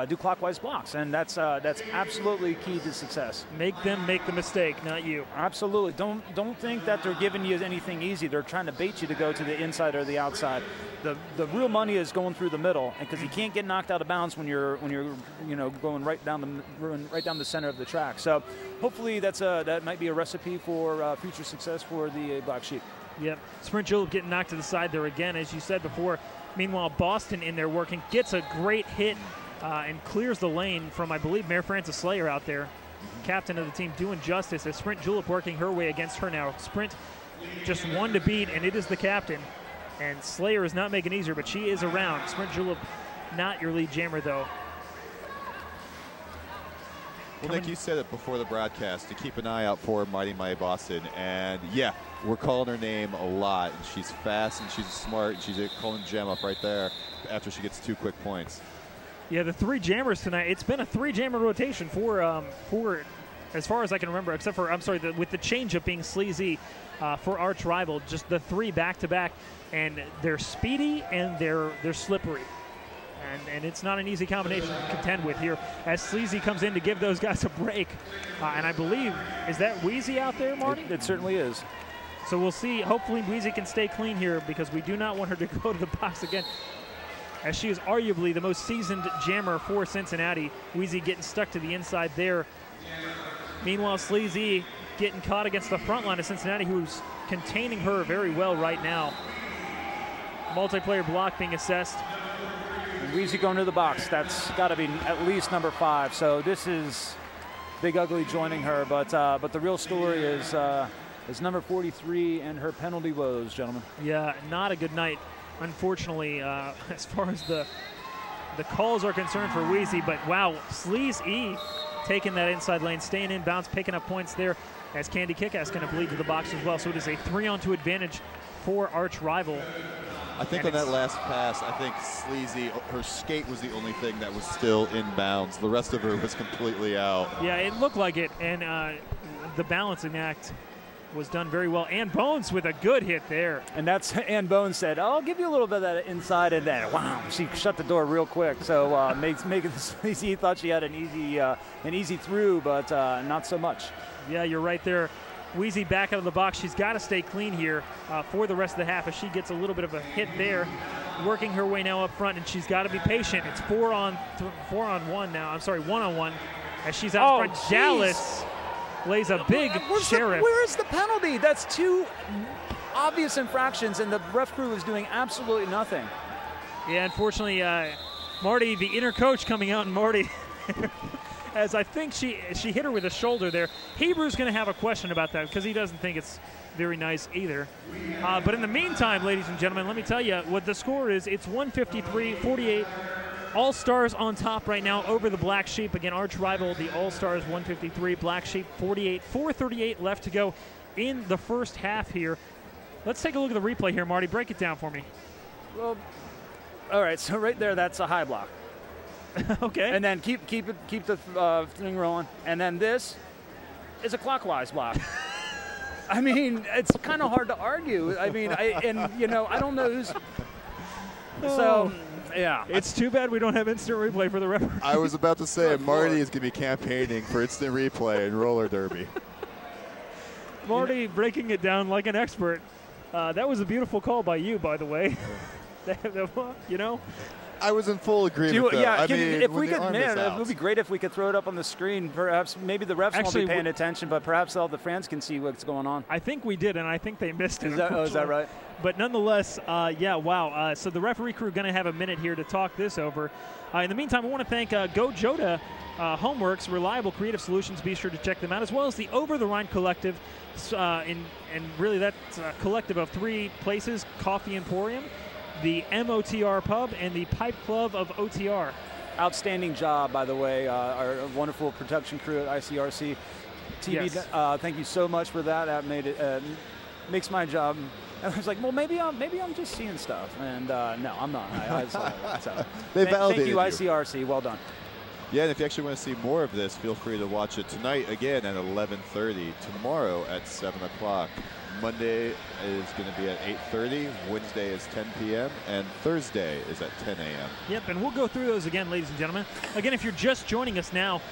do clockwise blocks. And that's absolutely key to success. Make them make the mistake, not you. Absolutely. Don't think that they're giving you anything easy. They're trying to bait you to go to the inside or the outside. The real money is going through the middle, because you can't get knocked out of bounds when you're going right down the center of the track. So hopefully that might be a recipe for future success for the Black Sheep. Yep. Sprint Julep getting knocked to the side there again, as you said before. Meanwhile, Boston in there working, gets a great hit and clears the lane from, I believe, Mayor Francis Slayer out there, captain of the team, doing justice as Sprint Julep working her way against her now. Sprint just 1 to beat, and it is the captain. And Slayer is not making it easier, but she is around. Sprint Julep, not your lead jammer, though. Well, Nick, you said it before the broadcast to keep an eye out for Mighty Mighty Boston. And, yeah, we're calling her name a lot. And she's fast and she's smart. And she's calling Gem up right there after she gets 2 quick points. Yeah, the 3 jammers tonight. It's been a 3-jammer rotation for as far as I can remember, except for, with the changeup being Sleazy for Arch Rival, just the 3 back-to-back. And they're speedy and they're slippery. And it's not an easy combination to contend with here as Sleazy comes in to give those guys a break. And I believe, is that Wheezy out there, Marty? It certainly is. So we'll see. Hopefully Wheezy can stay clean here because we do not want her to go to the box again, as she is arguably the most seasoned jammer for Cincinnati. Wheezy getting stuck to the inside there. Meanwhile, Sleazy getting caught against the front line of Cincinnati, who's containing her very well right now. Multiplayer block being assessed. Wheezy going to the box. That's got to be at least number 5. So this is Big Ugly joining her. But the real story is number 43 and her penalty woes, gentlemen. Yeah, not a good night, unfortunately, as far as the calls are concerned for Wheezy. But wow, Sleaze E taking that inside lane, staying in bounds, picking up points there as Candy Kickass going to bleed to the box as well. So it is a 3-on-2 advantage for Arch Rival. I think on that last pass, I think Sleazy, her skate was the only thing that was still in bounds. The rest of her was completely out. Yeah, it looked like it, and the balancing act was done very well. And Bones with a good hit there. And that's Ann Bones said, I'll give you a little bit of that inside, and then wow, she shut the door real quick. So making Sleazy thought she had an easy through, but not so much. Yeah, you're right there. Wheezy back out of the box. She's got to stay clean here for the rest of the half as she gets a little bit of a hit there. Working her way now up front, and she's got to be patient. It's 4-on-1 now. I'm sorry, 1-on-1 as she's out front. Geez. Dallas lays a big sheriff. Where is the penalty? That's 2 obvious infractions, and the ref crew is doing absolutely nothing. Yeah, unfortunately, Marty, the inner coach coming out, and Marty, as I think she hit her with a shoulder there. Hebrew's going to have a question about that because he doesn't think it's very nice either. But in the meantime, ladies and gentlemen, let me tell you what the score is. It's 153-48. All-Stars on top right now over the Black Sheep. Again, Arch Rival, the All-Stars 153, Black Sheep 48. 4:38 left to go in the first half here. Let's take a look at the replay here, Marty. Break it down for me. Well, all right, so right there, that's a high block. Okay. And then keep the thing rolling. And then this is a clockwise block. I mean, it's kind of hard to argue. I mean, I don't know who's. So, yeah. It's too bad we don't have instant replay for the referee. I was about to say, Marty is going to be campaigning for instant replay in roller derby. Marty breaking it down like an expert. That was a beautiful call by you, by the way. You know? I was in full agreement. If we could, it would be great if we could throw it up on the screen. Perhaps maybe the refs won't be paying attention, but perhaps all the fans can see what's going on. I think we did, and I think they missed it. Is that right? But nonetheless, yeah, wow. So the referee crew going to have a minute here to talk this over. In the meantime, I want to thank Go Joda Homeworks, reliable creative solutions. Be sure to check them out, as well as the Over the Rhine Collective, and really that's a collective of 3 places: Coffee Emporium, the MOTR Pub, and the Pipe Club of OTR. Outstanding job, by the way, our wonderful production crew at ICRC-TV. Yes. Thank you so much for that. That made it makes my job. And I was like, well, maybe I'm just seeing stuff, and no, I'm not. They validated thank you, ICRC. Well done. Yeah, and if you actually want to see more of this, feel free to watch it tonight again at 11:30, tomorrow at 7 o'clock. Monday is going to be at 8:30, Wednesday is 10 p.m., and Thursday is at 10 a.m. Yep, and we'll go through those again, ladies and gentlemen. Again, if you're just joining us now,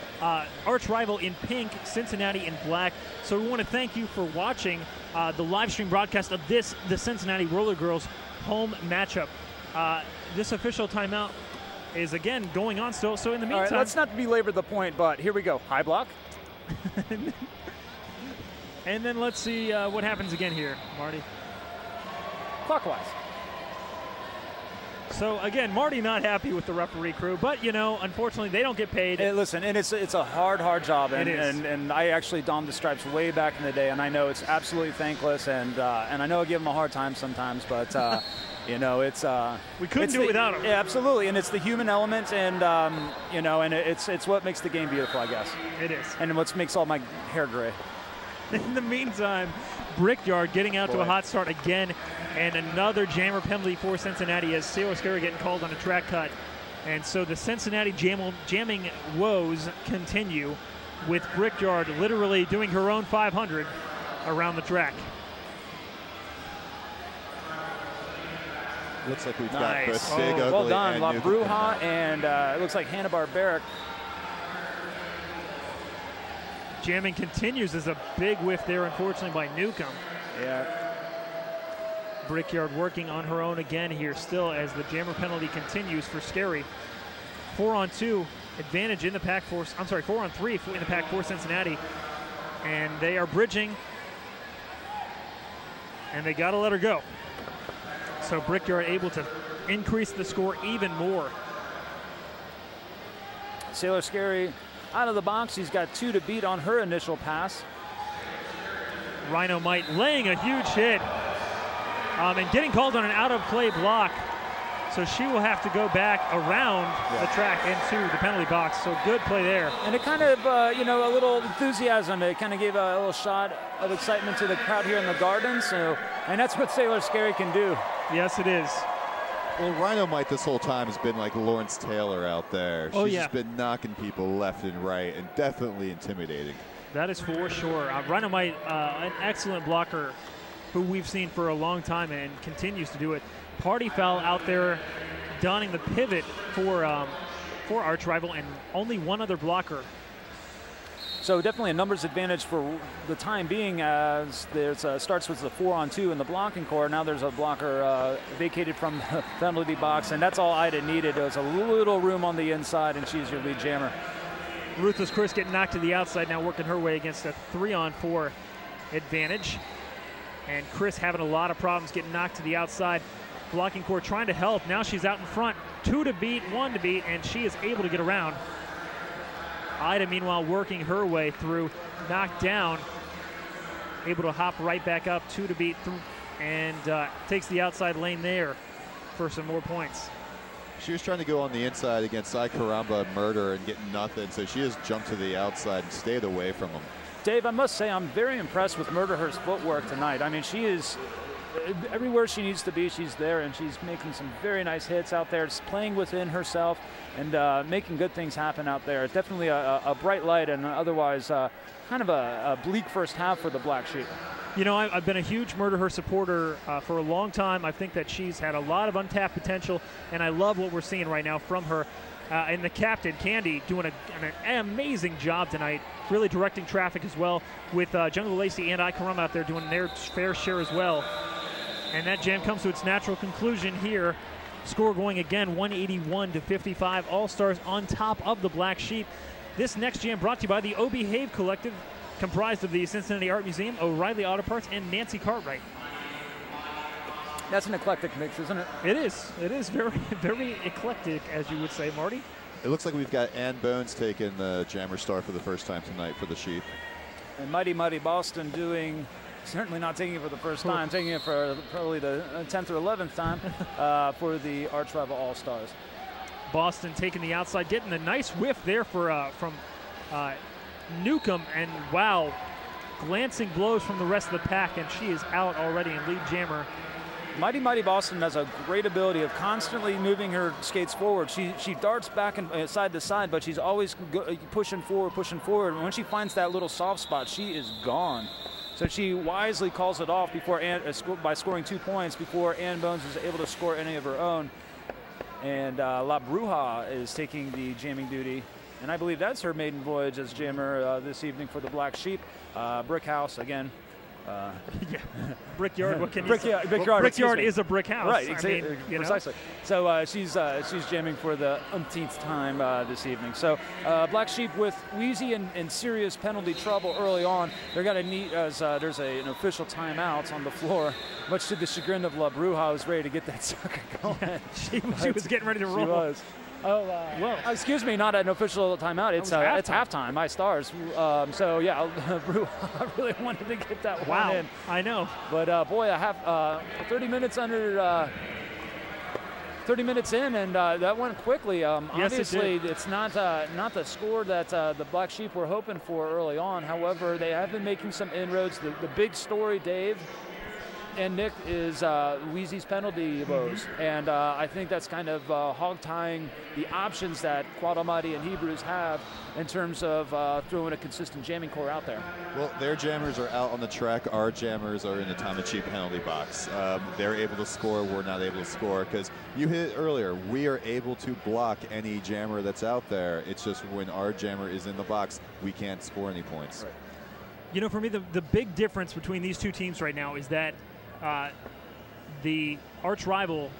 Arch Rival in pink, Cincinnati in black. So we want to thank you for watching the live stream broadcast of the Cincinnati Roller Girls home matchup. This official timeout is, again, going on still. So in the meantime... All right, let's not belabor the point, but here we go. High block. And then let's see what happens again here, Marty. Clockwise. So, again, Marty not happy with the referee crew, but, you know, unfortunately, they don't get paid. Listen, and it's a hard job. And, it is. And I actually donned the stripes way back in the day, and I know it's absolutely thankless, and I know I give them a hard time sometimes, but You know, it's we couldn't do it without him. Yeah, absolutely, and it's the human element, and you know, and it's what makes the game beautiful, I guess. It is, and what makes all my hair gray. In the meantime, Brickyard getting out to a hot start again, and another jammer penalty for Cincinnati as Sailor Scary getting called on a track cut, and so the Cincinnati jamming woes continue, with Brickyard literally doing her own 500 around the track. Looks like we've got both Big Ugly well done, and La Newcomb. Bruja, and it looks like Hanna-Barbera. Jamming continues as a big whiff there, unfortunately, by Newcomb. Yeah. Brickyard working on her own again here still as the jammer penalty continues for Scary. 4-on-2 advantage in the pack for, I'm sorry, 4-on-3 in the pack for Cincinnati. And they are bridging, and they got to let her go. So Brickyard able to increase the score even more. Sailor Scary out of the box. He's got 2 to beat on her initial pass. Rhino Might laying a huge hit and getting called on an out-of-play block. So she will have to go back around the track into the penalty box. So good play there. And it kind of, you know, a little enthusiasm. It kind of gave a little shot of excitement to the crowd here in the Garden. So, and that's what Sailor Scary can do. Yes, it is. Well, Rhino Might this whole time has been like Lawrence Taylor out there. She's just been knocking people left and right and definitely intimidating. That is for sure. Rhino Might, an excellent blocker who we've seen for a long time and continues to do it. Party Foul out there donning the pivot for Arch Rival, and only one other blocker. So definitely a numbers advantage for the time being, as there's starts with the 4-on-2 in the blocking core. Now there's a blocker vacated from the penalty box, and that's all Ida needed. There was a little room on the inside, and she's your lead jammer. Ruthless Chris getting knocked to the outside, now working her way against a 3-on-4 advantage. And Chris having a lot of problems getting knocked to the outside. Blocking core trying to help. Now she's out in front. 2 to beat, 1 to beat, and she is able to get around. Ida, meanwhile, working her way through, knocked down, able to hop right back up, 2 to beat, and takes the outside lane there for some more points. She was trying to go on the inside against I Caramba and Murder and get nothing, so she just jumped to the outside and stayed away from them. Dave, I must say I'm very impressed with Murderer's footwork tonight. I mean, she is everywhere she needs to be, she's there, and she's making some very nice hits out there, just playing within herself and making good things happen out there. Definitely a bright light, and otherwise kind of a bleak first half for the Black Sheep. You know, I've been a huge Murder supporter for a long time. I think that she's had a lot of untapped potential, and I love what we're seeing right now from her. And the captain, Candy, doing an amazing job tonight, really directing traffic as well, with Jungle Lacey and I Caramba out there doing their fair share as well. And that jam comes to its natural conclusion here. Score going again, 181-55. All-Stars on top of the Black Sheep. This next jam brought to you by the O Behave Collective, comprised of the Cincinnati Art Museum, O'Reilly Auto Parts, and Nancy Cartwright. That's an eclectic mix, isn't it? It is. It is very, very eclectic, as you would say, Marty. It looks like we've got Ann Bones taking the Jammer Star for the first time tonight for the Sheep. And Mighty Mighty Boston doing, certainly not taking it for the first time, taking it for probably the 10th or 11th time for the Arch Rival All-Stars. Boston taking the outside, getting a nice whiff there for from Newcomb, and wow, glancing blows from the rest of the pack, and she is out already in lead jammer. Mighty Mighty Boston has a great ability of constantly moving her skates forward. She darts back and side to side, but she's always pushing forward. And when she finds that little soft spot, she is gone. So she wisely calls it off before by scoring 2 points before Ann Bones is able to score any of her own. And La Bruja is taking the jamming duty. And I believe that's her maiden voyage as jammer this evening for the Black Sheep. Brick House, again. Yeah. Brickyard, what can you say? Brickyard is a brick house. Right, exactly, precisely. So she's jamming for the umpteenth time this evening. So Black Sheep with Wheezy in serious penalty trouble early on. They're going to need, as there's an official timeout on the floor, much to the chagrin of La Bruja, who's ready to get that sucker going. Yeah, she was getting ready to roll. She was. Oh, well, excuse me, not an official timeout. It's halftime. My Stars. So yeah, I really wanted to get that one in. I know. But boy, I have 30 minutes under 30 minutes in, and that went quickly. Yes, Obviously, it's not the score that the Black Sheep were hoping for early on. However, they have been making some inroads. The big story, Dave and Nick, is Wheezy's penalty woes, and I think that's kind of hog-tying the options that Quad Almighty and Hebrews have in terms of throwing a consistent jamming core out there. Well, their jammers are out on the track. Our jammers are in the Tom and Cheap penalty box. They're able to score. We're not able to score because you hit it earlier. We are able to block any jammer that's out there. It's just when our jammer is in the box, we can't score any points. Right. You know, for me, the big difference between these two teams right now is that the arch rival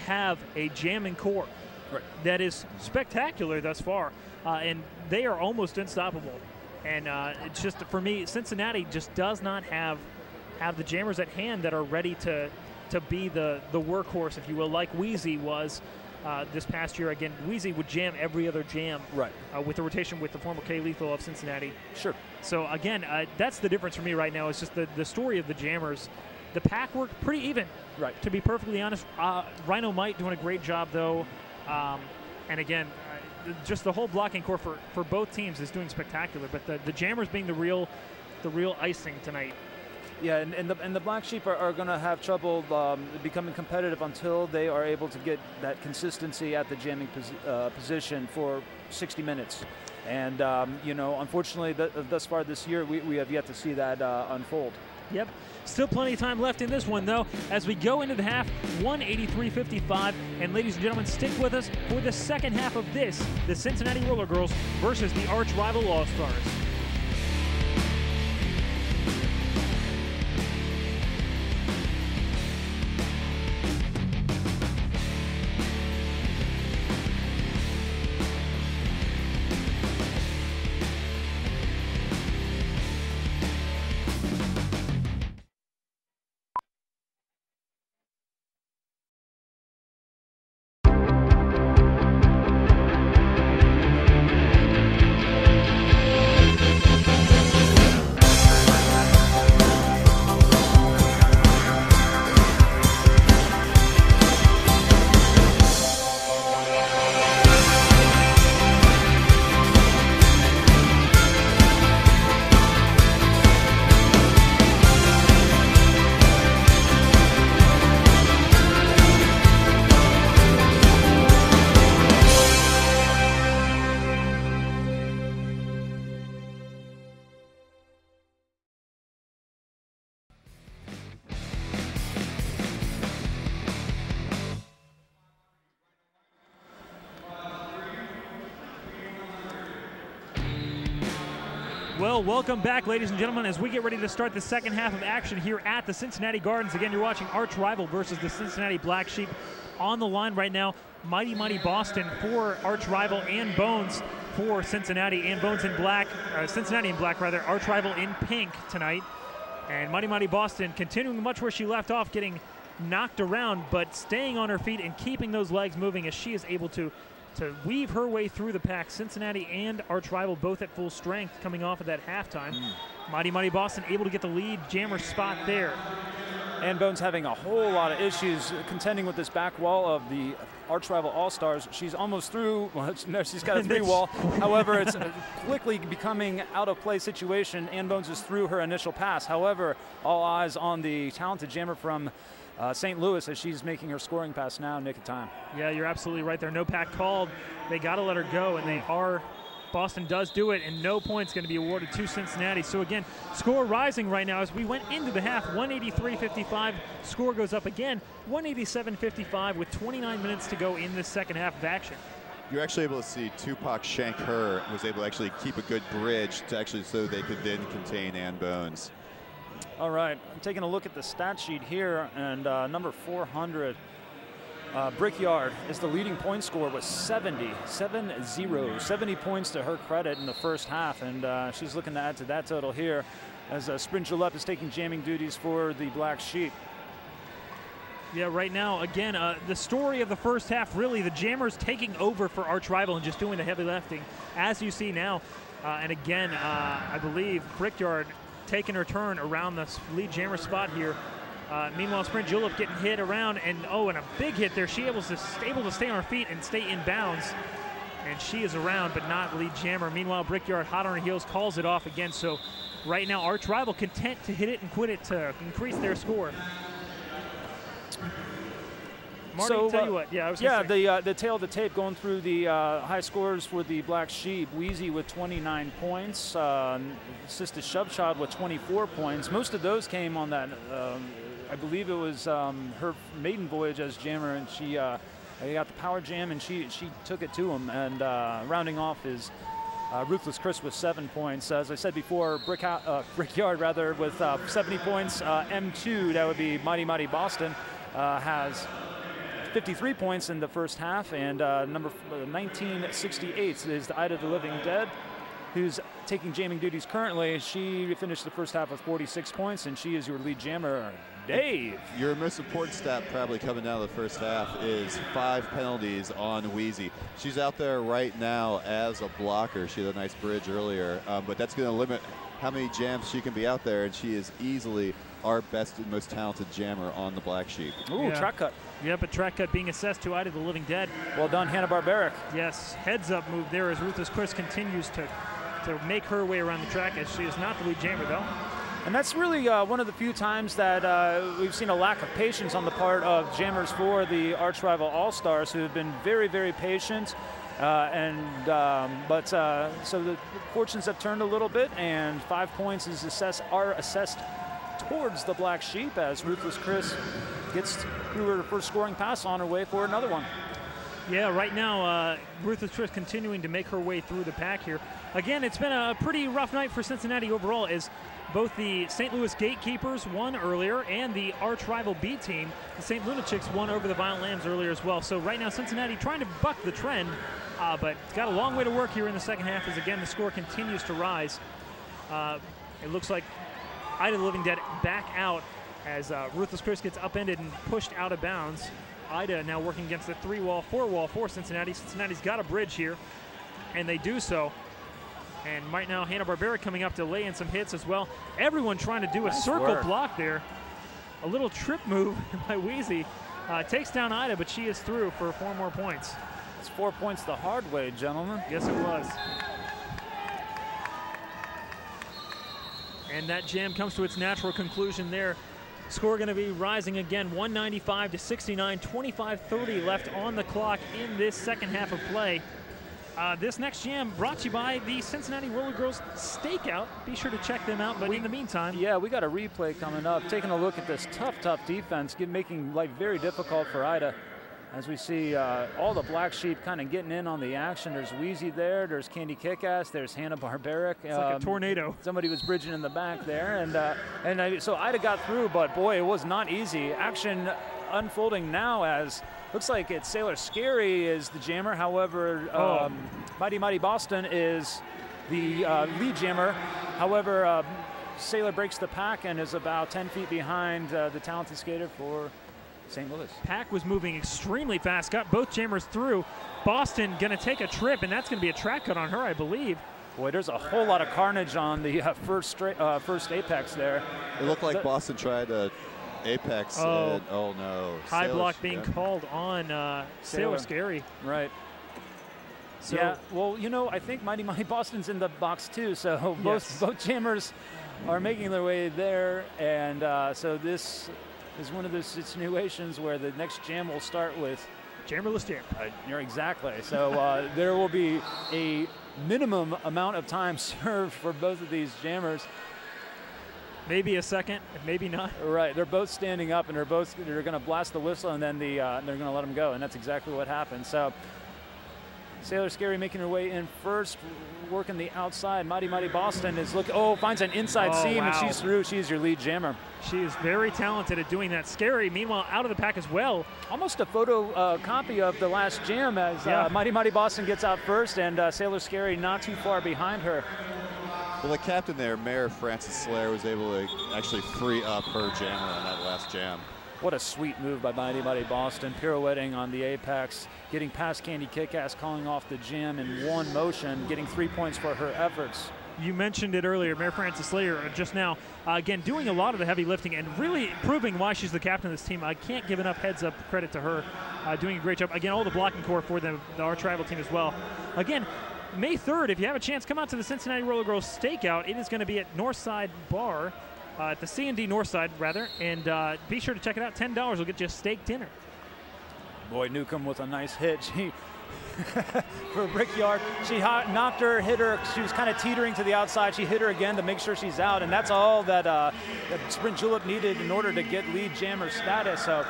have a jamming core that is spectacular thus far, and they are almost unstoppable. And it's just, for me, Cincinnati just does not have the jammers at hand that are ready to be the workhorse, if you will, like Wheezy was this past year. Again, Wheezy would jam every other jam with the rotation with the former K-Lethal of Cincinnati. Sure. So again, that's the difference for me right now. It's just the story of the jammers. The pack worked pretty even, to be perfectly honest. Rhino Might doing a great job, though. And again, just the whole blocking core for both teams is doing spectacular. But the jammers being the real icing tonight. Yeah, and the Black Sheep are going to have trouble becoming competitive until they are able to get that consistency at the jamming position for 60 minutes. And, you know, unfortunately, thus far this year, we have yet to see that unfold. Yep. Still plenty of time left in this one, though, as we go into the half, 183-55. And ladies and gentlemen, stick with us for the second half of this, the Cincinnati Roller Girls versus the arch rival All-Stars. Well, welcome back, ladies and gentlemen, as we get ready to start the second half of action here at the Cincinnati Gardens. Again, you're watching Arch Rival versus the Cincinnati Black Sheep. On the line right now, Mighty Mighty Boston for Arch Rival, and Bones for Cincinnati. And Bones in black, Cincinnati in black rather, Arch Rival in pink tonight. And Mighty Mighty Boston continuing much where she left off, getting knocked around, but staying on her feet and keeping those legs moving as she is able to weave her way through the pack. Cincinnati and Arch Rival both at full strength coming off of that halftime. Mighty Mighty Boston able to get the lead jammer spot there. And Bones having a whole lot of issues contending with this back wall of the Arch Rival All-Stars. She's almost through. Well, no, she's got a three wall. However, it's a quickly becoming out of play situation. And Bones is through her initial pass. However, all eyes on the talented jammer from St. Louis as she's making her scoring pass now, nick of time. Yeah, you're absolutely right there. No pack called. They got to let her go, and they are. Boston does do it, and no points going to be awarded to Cincinnati. So again, score rising right now as we went into the half. 183-55. Score goes up again, 187-55 with 29 minutes to go in this second half of action. You're actually able to see Tupac shank her, was able to actually keep a good bridge to actually so they could then contain Ann Bones. All right, I'm taking a look at the stat sheet here, and number 400, Brickyard is the leading point scorer with 70 points to her credit in the first half, and she's looking to add to that total here as Sprint Jalep is taking jamming duties for the Black Sheep. Yeah, right now, again, the story of the first half, really, the jammers taking over for Arch Rival and just doing the heavy lifting, as you see now. And again, I believe Brickyard taking her turn around the lead jammer spot here. Meanwhile, Sprint Julep getting hit around, and a big hit there. She able to stay on her feet and stay in bounds. And she is around, but not lead jammer. Meanwhile, Brickyard hot on her heels, calls it off again. So right now, Arch Rival content to hit it and quit it to increase their score. Marty, tell you what. Yeah, the tail of the tape going through the high scores for the Black Sheep. Wheezy with 29 points. Sister Shovechild with 24 points. Most of those came on that. I believe it was her maiden voyage as jammer, and she got the power jam, and she took it to him. And rounding off is Ruthless Chris with 7 points. As I said before, Brickyard with 70 points. M2, that would be Mighty Mighty Boston, has 53 points in the first half, and number 1968 is the Ida the Living Dead, who's taking jamming duties currently. She finished the first half with 46 points, and she is your lead jammer, Dave. Your most important stat probably coming out of the first half is 5 penalties on Wheezy. She's out there right now as a blocker. She had a nice bridge earlier, but that's going to limit how many jams she can be out there, and she is easily our best and most talented jammer on the Black Sheep. Ooh, yeah. Track cut. Yep, a track cut being assessed to Ida the Living Dead. Well done, Hanna-Barbaric. Yes, heads up move there as Ruthless Chris continues to make her way around the track, as she is not the lead jammer though. And that's really one of the few times that we've seen a lack of patience on the part of jammers for the Arch Rival All-Stars, who have been very, very patient. So the fortunes have turned a little bit, and 5 points are assessed towards the Black Sheep as Ruthless Chris gets through her first scoring pass on her way for another one. Yeah, right now, Ruthless Chris continuing to make her way through the pack here. Again, it's been a pretty rough night for Cincinnati overall, as both the St. Louis Gatekeepers won earlier, and the Arch Rival B team, the St. Lunatics, won over the Violent Lambs earlier as well. So right now, Cincinnati trying to buck the trend, but it's got a long way to work here in the second half, as again, the score continues to rise. It looks like Ida the Living Dead back out as Ruthless Chris gets upended and pushed out of bounds. Ida now working against the 3-wall, 4-wall for Cincinnati. Cincinnati's got a bridge here, and they do so. And right now, Hanna-Barbera coming up to lay in some hits as well. Everyone trying to do a circle block there. A little trip move by Wheezy. Takes down Ida, but she is through for 4 more points. It's 4 points the hard way, gentlemen. Yes, it was. And that jam comes to its natural conclusion there. Score going to be rising again, 195 to 69, 25-30 left on the clock in this second half of play. This next jam brought to you by the Cincinnati Roller Girls Stakeout. Be sure to check them out, but in the meantime. Yeah, we got a replay coming up. Taking a look at this tough defense, making life very difficult for Ida. As we see all the Black Sheep kind of getting in on the action. There's Wheezy there, there's Candy Kickass, there's Hanna-Barbaric. It's like a tornado. Somebody was bridging in the back there. So Ida got through, but boy, it was not easy. Action unfolding now as looks like it's Sailor Scary is the jammer. However, Mighty Mighty Boston is the lead jammer. However, Sailor breaks the pack and is about 10 feet behind the talented skater for St. Louis. Pack was moving extremely fast, got both jammers through. Boston going to take a trip, and that's going to be a track cut on her, I believe. Boy, there's a whole lot of carnage on the first apex there. It looked like Boston tried to apex. Oh no. High block being called on Sailor Scary. Right. So, yeah, well, I think Mighty Mighty Boston's in the box too, so both jammers are making their way there, and so this is one of those situations where the next jam will start with jammerless jam. You're exactly. So there will be a minimum amount of time served for both of these jammers. Maybe a second, maybe not. Right. They're both standing up, and they're going to blast the whistle, and then they're going to let them go, and that's exactly what happened. So Sailor Scary making her way in first, working the outside. Mighty Mighty Boston is finds an inside seam, and she's through. She's your lead jammer. She is very talented at doing that. Scary, meanwhile, out of the pack as well. Almost a photo copy of the last jam as Mighty Mighty Boston gets out first, and Sailor Scary not too far behind her. Well, the captain there, Mayor Francis Slayer, was able to actually free up her jammer on that last jam. What a sweet move by Mighty Mighty Boston, pirouetting on the apex, getting past Candy Kickass, calling off the jam in one motion, getting 3 points for her efforts. You mentioned it earlier, Mary Frances Slater just now, again, doing a lot of the heavy lifting and really proving why she's the captain of this team. I can't give enough heads-up credit to her, doing a great job. Again, all the blocking core for the Arch Rival team as well. Again, May 3rd, if you have a chance, come out to the Cincinnati Roller Girls Stakeout. It is going to be at Northside Bar, at the C&D Northside, rather, and be sure to check it out. $10 will get you a steak dinner. Boy, Newcomb with a nice hit. She for Brickyard, she knocked her, hit her. She was kind of teetering to the outside. She hit her again to make sure she's out, and that's all that, that Sprint Julep needed in order to get lead jammer status. So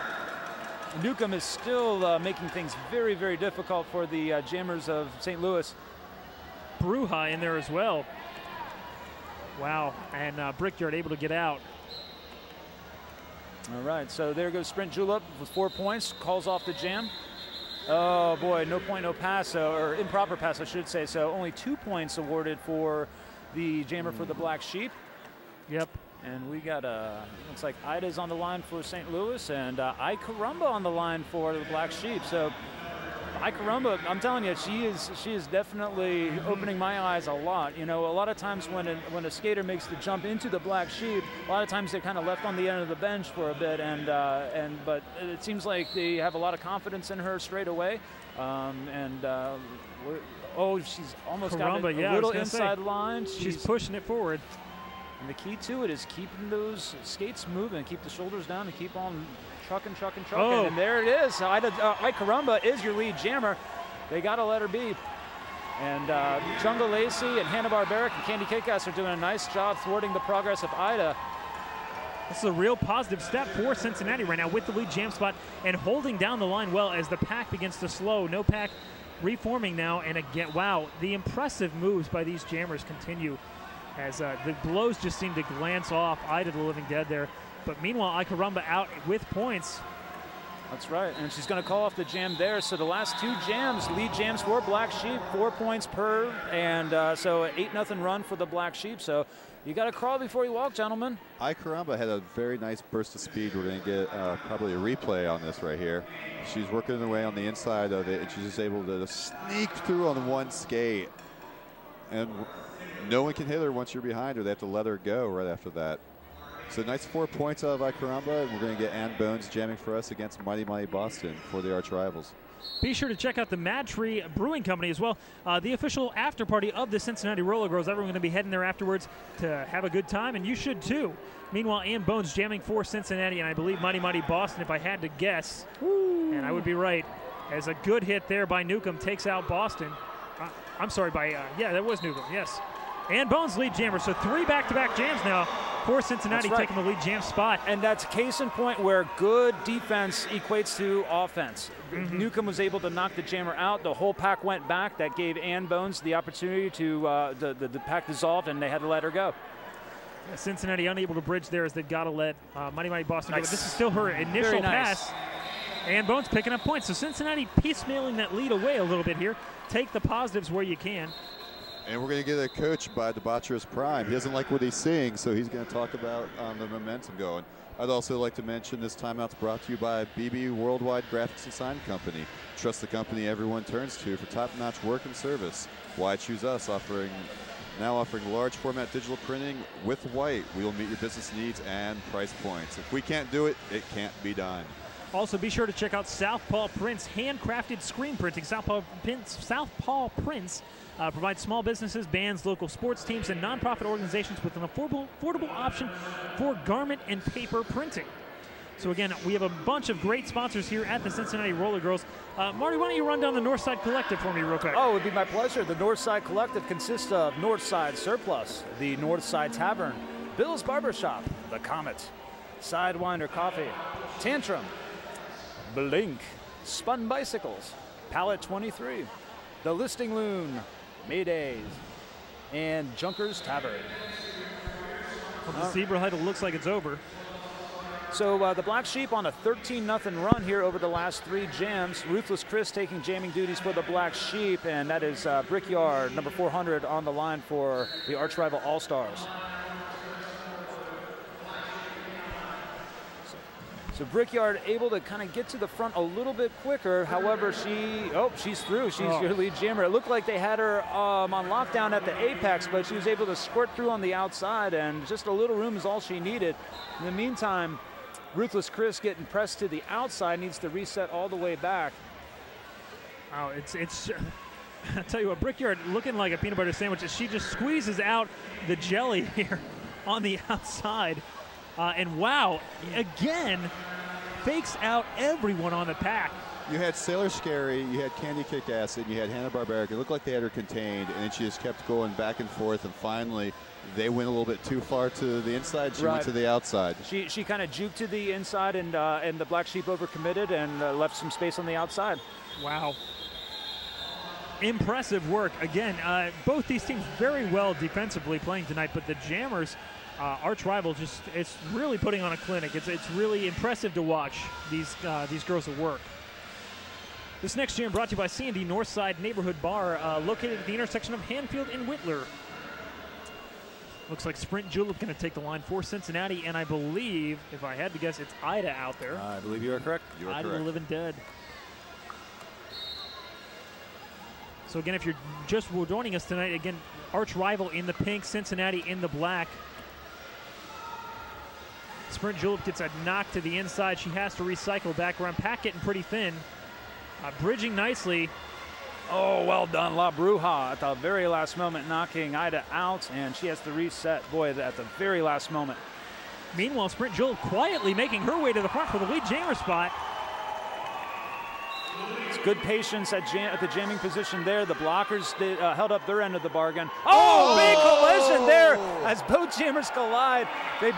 Newcomb is still making things very, very difficult for the jammers of St. Louis. Bruja in there as well. Wow, and Brickyard able to get out. All right, so there goes Sprint Julep with 4 points, calls off the jam. Oh boy, no point, no pass, or improper pass, I should say. So only 2 points awarded for the jammer for the Black Sheep. Yep. And we got, looks like Ida's on the line for St. Louis, and ICRC on the line for the Black Sheep. So ICRC, I'm telling you, she is definitely opening my eyes a lot. You know, a lot of times when a skater makes the jump into the Black Sheep, a lot of times they're kind of left on the end of the bench for a bit, but it seems like they have a lot of confidence in her straight away. Oh, she's almost got a little inside line. She's pushing it forward. And the key to it is keeping those skates moving, keep the shoulders down, and keep on trucking. Oh. And there it is. ICRC is your lead jammer. They got to let her be. And Jungle Lacey and Hanna-Barbera and Candy Kickass are doing a nice job thwarting the progress of Ida. This is a real positive step for Cincinnati right now with the lead jam spot and holding down the line well as the pack begins to slow. No pack reforming now. And again, wow, the impressive moves by these jammers continue as the blows just seem to glance off Ida the Living Dead there. But meanwhile, ICRC out with points. That's right, and she's going to call off the jam there. So the last 2 jams, lead jams for Black Sheep, 4 points per, and so an 8-0 run for the Black Sheep. So you got to crawl before you walk, gentlemen. ICRC had a very nice burst of speed. We're going to get probably a replay on this right here. She's working her way on the inside of it, and she's just able to sneak through on one skate. And no one can hit her once you're behind her. They have to let her go right after that. So nice 4 points out of ICRC, and we're going to get Ann Bones jamming for us against Mighty Mighty Boston for the Arch Rivals. Be sure to check out the Mad Tree Brewing Company as well, the official after party of the Cincinnati Roller Girls. Everyone's going to be heading there afterwards to have a good time, and you should too. Meanwhile, Ann Bones jamming for Cincinnati, and I believe Mighty Mighty Boston, if I had to guess. Woo. And I would be right, as a good hit there by Newcomb takes out Boston. I'm sorry, yeah, that was Newcomb, yes. Ann Bones lead jammer, so 3 back-to-back jams now for Cincinnati taking the lead jam spot. And that's case in point where good defense equates to offense. Newcomb was able to knock the jammer out. The whole pack went back. That gave Ann Bones the opportunity to, the pack dissolved, and they had to let her go. Cincinnati unable to bridge there as they've got to let Mighty Mighty Boston go. This is still her initial pass. Ann Bones picking up points. So Cincinnati piecemealing that lead away a little bit here. Take the positives where you can. And we're going to get a coach by Debaucherous Prime. He doesn't like what he's seeing, so he's going to talk about the momentum going. I'd also like to mention this timeout's brought to you by BB Worldwide Graphics and Sign Company. Trust the company everyone turns to for top-notch work and service. Why choose us? Now offering large format digital printing with white. We will meet your business needs and price points. If we can't do it, it can't be done. Also, be sure to check out Southpaw Prints, handcrafted screen printing. Southpaw Prints provides small businesses, bands, local sports teams, and nonprofit organizations with an affordable option for garment and paper printing. So again, we have a bunch of great sponsors here at the Cincinnati Roller Girls. Marty, why don't you run down the Northside Collective for me real quick? Oh, it would be my pleasure. The Northside Collective consists of Northside Surplus, the Northside Tavern, Bill's Barbershop, The Comet, Sidewinder Coffee, Tantrum, Blink, Spun Bicycles, Pallet 23, The Listing Loon, Maydays, and Junkers Tavern. Well, the Zebra Huddle looks like it's over. So the Black Sheep on a 13-0 run here over the last 3 jams. Ruthless Chris taking jamming duties for the Black Sheep, and that is Brickyard, number 400, on the line for the arch rival All-Stars. So Brickyard able to kind of get to the front a little bit quicker. However, she's through. She's your lead jammer. It looked like they had her on lockdown at the apex, but she was able to squirt through on the outside, and just a little room is all she needed. In the meantime, Ruthless Chris getting pressed to the outside, needs to reset all the way back. Oh, it's I'll tell you what, Brickyard looking like a peanut butter sandwich. She just squeezes out the jelly here on the outside. And wow, again, fakes out everyone on the pack. You had Sailor Scary, you had Candy Kick Acid, you had Hanna-Barbera. It looked like they had her contained, and then she just kept going back and forth, and finally they went a little bit too far to the inside. She went to the outside. She kind of juked to the inside, and the Black Sheep overcommitted and left some space on the outside. Wow. Impressive work. Again, both these teams very well defensively playing tonight, but the Jammers, arch rival, it's really putting on a clinic. It's really impressive to watch these girls at work. This next jam brought to you by C&D Northside Neighborhood Bar, located at the intersection of Hanfield and Whitler. Looks like Sprint Julep going to take the line for Cincinnati, and I believe, if I had to guess, it's Ida out there. I believe you are correct. Ida the Living Dead. So again, if you're just joining us tonight, again, arch rival in the pink, Cincinnati in the black. Sprint Julep gets a knock to the inside. She has to recycle back around. Pack getting pretty thin. Bridging nicely. Oh, well done, La Bruja at the very last moment, knocking Ida out, and she has to reset, boy, at the very last moment. Meanwhile, Sprint Julep quietly making her way to the front for the lead jammer spot. It's good patience at the jamming position there. The blockers held up their end of the bargain. Oh, big collision there as both jammers collide. They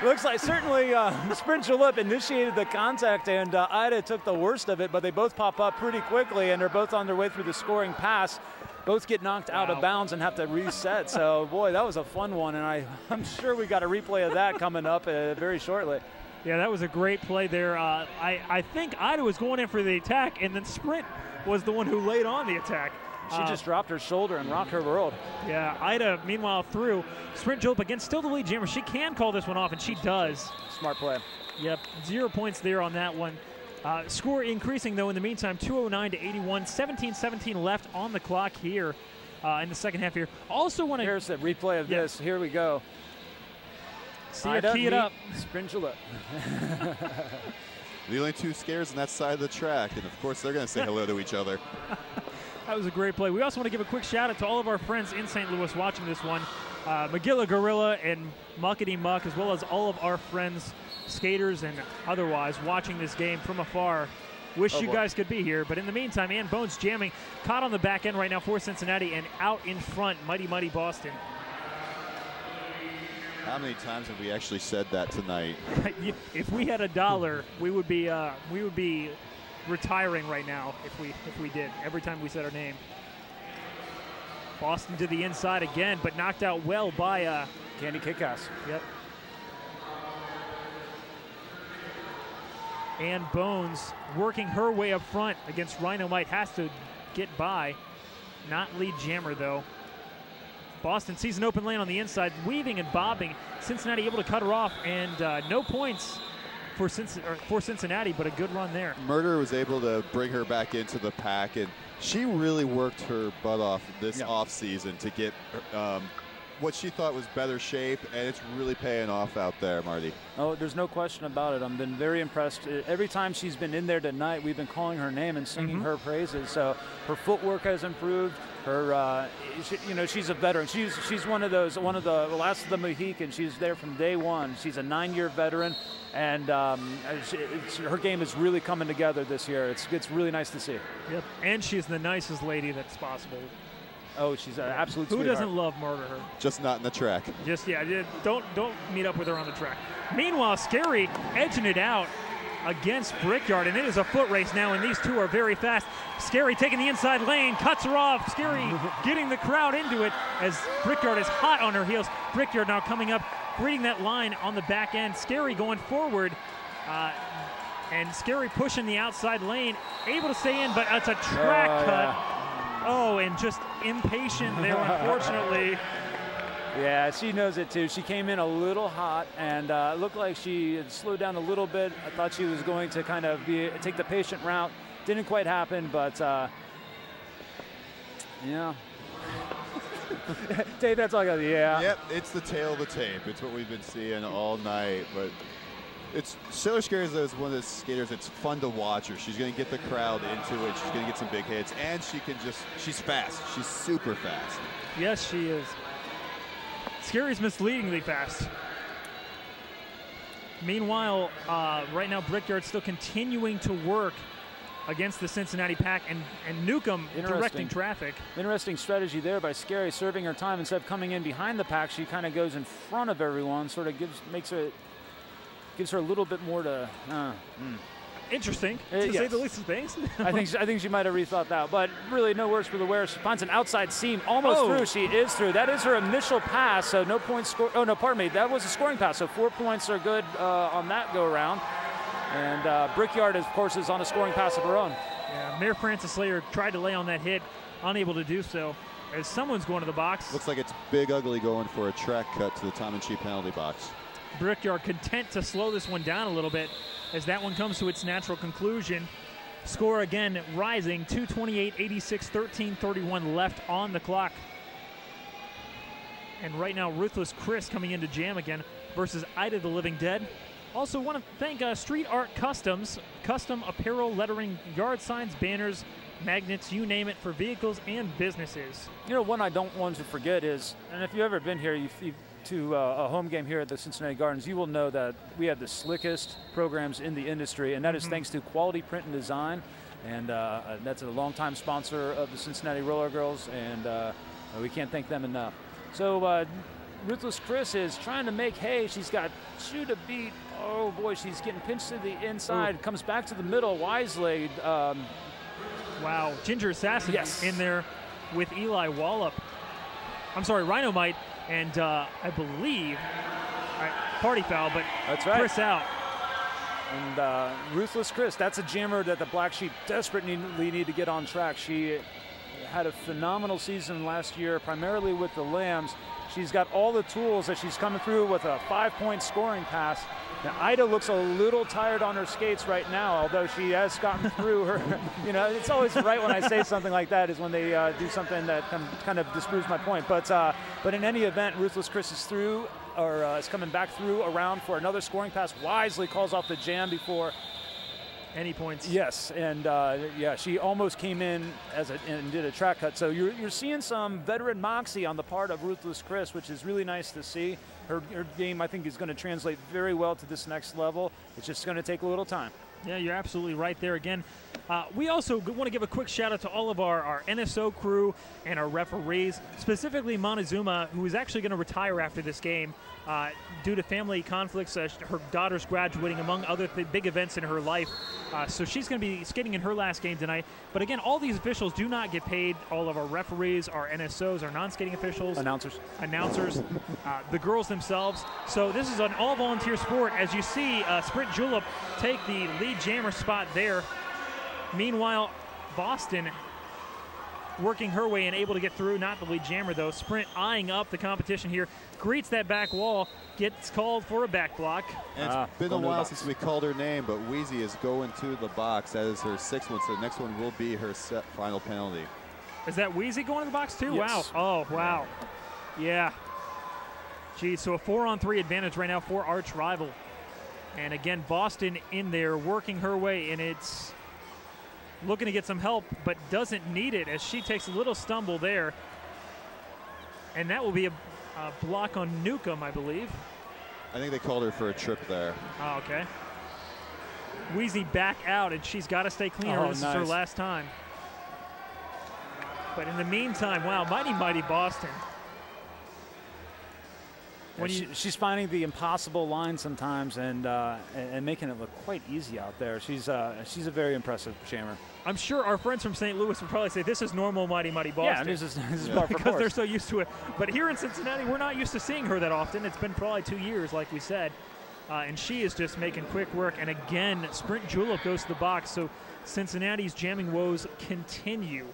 looks like certainly Sprint Julep initiated the contact, and Ida took the worst of it, but they both pop up pretty quickly, and they're both on their way through the scoring pass. Both get knocked out of bounds and have to reset. So, boy, that was a fun one, and I'm sure we got a replay of that coming up very shortly. Yeah, that was a great play there. I think Ida was going in for the attack, and then Sprint was the one who laid on the attack. She just dropped her shoulder and rocked her world. Yeah, Ida, meanwhile, through. Sprint Julep, again, still the lead jammer. She can call this one off, and she does. Smart play. Yep, 0 points there on that one. Score increasing, though, in the meantime, 209 to 81. 17-17 left on the clock here in the second half here. Also want to... Here's the replay of this. Here we go. See her key it up. Sprint Julep. The only two scares on that side of the track, and of course they're going to say hello to each other. That was a great play. We also want to give a quick shout out to all of our friends in St. Louis watching this one. Magilla Gorilla and Muckety Muck, as well as all of our friends, skaters and otherwise, watching this game from afar. Wish you guys could be here, but in the meantime, Ann Bones jamming, caught on the back end right now for Cincinnati, and out in front, Mighty Mighty Boston. How many times have we actually said that tonight? If we had $1, we would be retiring right now if we did every time we said our name. Boston to the inside again, but knocked out well by Candy Kick-Ass. Yep. And Bones working her way up front against Rhino Might, has to get by. Not lead jammer though. Boston sees an open lane on the inside, weaving and bobbing. Cincinnati able to cut her off, and no points for Cincinnati, but a good run there. Murder was able to bring her back into the pack, and she really worked her butt off this offseason to get what she thought was better shape, and it's really paying off out there, Marty. Oh, there's no question about it. I've been very impressed. Every time she's been in there tonight, we've been calling her name and singing her praises. So her footwork has improved. Her, she's a veteran. She's one of the last of the Mohicans. She's there from day one. She's a 9-year veteran, and her game is really coming together this year. It's really nice to see. Yep, and she's the nicest lady that's possible. Oh, she's an absolute Who sweetheart. doesn't love Murder Her? Just not in the track. Don't meet up with her on the track. Meanwhile, Scary edging it out against Brickyard, and it is a foot race now, and these two are very fast. Scary taking the inside lane, cuts her off. Scary getting the crowd into it as Brickyard is hot on her heels. Brickyard now coming up, reading that line on the back end. Scary going forward, and Scary pushing the outside lane, able to stay in, but it's a track cut. Oh, and just impatient there, unfortunately. Yeah, she knows it too. She came in a little hot, and it looked like she had slowed down a little bit. I thought she was going to kind of take the patient route. Didn't quite happen, but yeah. Dave, that's all I got. Yeah. Yep, it's the tail of the tape. It's what we've been seeing all night. But it's Sailor Scares is one of those skaters. It's fun to watch her. She's going to get the crowd into it. She's going to get some big hits, and she's fast. She's super fast. Yes, she is. Scary's misleadingly fast. Meanwhile, right now Brickyard's still continuing to work against the Cincinnati pack, and Newcomb directing traffic. Interesting strategy there by Scary, serving her time. Instead of coming in behind the pack, she kind of goes in front of everyone, sort of gives her a little bit more to interesting, to say the least of things. I think she might have rethought that, but really no worse for the wear. She finds an outside seam, almost through. She is through. That is her initial pass, so no points scored. Oh no, pardon me. That was a scoring pass, so 4 points are good on that go around. And Brickyard, of course, is on a scoring pass of her own. Yeah, Mayor Francis Slayer tried to lay on that hit, unable to do so. As someone's going to the box. Looks like it's Big Ugly going for a track cut to the Tom and Chi penalty box. Brickyard content to slow this one down a little bit as that one comes to its natural conclusion. Score again rising, 2:28.86, 13:31 left on the clock. And right now, Ruthless Chris coming into jam again versus Ida the Living Dead. Also want to thank Street Art Customs, custom apparel, lettering, yard signs, banners, magnets, you name it, for vehicles and businesses. You know, one I don't want to forget is, and if you've ever been here, to a home game here at the Cincinnati Gardens, you will know that we have the slickest programs in the industry, and that is thanks to Quality Print and Design, and that's a longtime sponsor of the Cincinnati Roller Girls, and we can't thank them enough. So Ruthless Chris is trying to make hay. She's got two to beat. Oh boy, she's getting pinched to the inside. Ooh. Comes back to the middle wisely. Wow, Ginger Assassin in there with Eli Wallop. I'm sorry, Rhinomite, and I believe party foul, but that's right. Chris out. And Ruthless Chris, that's a jammer that the Black Sheep desperately need to get on track. She had a phenomenal season last year, primarily with the Lambs. She's got all the tools that she's coming through with a 5-point scoring pass. Now, Ida looks a little tired on her skates right now, although she has gotten through her. You know, it's always right when I say something like that is when they do something that kind of disproves my point. But in any event, Ruthless Chris is through, or is coming back through around for another scoring pass. Wisely calls off the jam before any points. Yes, and yeah, she almost came in and did a track cut. So you're seeing some veteran moxie on the part of Ruthless Chris, which is really nice to see. Her game, I think, is going to translate very well to this next level. It's just going to take a little time. Yeah, you're absolutely right there again. We also want to give a quick shout out to all of our NSO crew and our referees, specifically Montezuma, who is actually going to retire after this game due to family conflicts. Her daughter's graduating, among other big events in her life. So she's going to be skating in her last game tonight. But again, all these officials do not get paid. All of our referees, our NSOs, our non-skating officials. Announcers, the girls themselves. So this is an all-volunteer sport. As you see, Sprint Julep take the lead jammer spot there. Meanwhile, Boston working her way and able to get through, not the lead jammer though. Sprint eyeing up the competition here, greets that back wall, gets called for a back block. And it's been a while since we called her name, but Wheezy is going to the box. That is her 6th one, so the next one will be her final penalty. Is that Wheezy going to the box too? Yes. Wow. Oh, wow. Yeah. Geez, so a 4-on-3 advantage right now for arch rival. And again, Boston in there working her way, and it's looking to get some help, but doesn't need it as she takes a little stumble there. And that will be a block on Newcomb, I believe. I think they called her for a trip there. Oh, okay. Wheezy back out, and she's got to stay clean, or this is her last time. But in the meantime, wow, mighty Boston. She's finding the impossible line sometimes and making it look quite easy out there. She's a very impressive jammer. I'm sure our friends from St. Louis would probably say this is normal mighty Boston. Yeah, this is par for because they're so used to it. But here in Cincinnati, we're not used to seeing her that often. It's been probably 2 years, like we said. And she is just making quick work. And again, Sprint Julep goes to the box. So Cincinnati's jamming woes continue.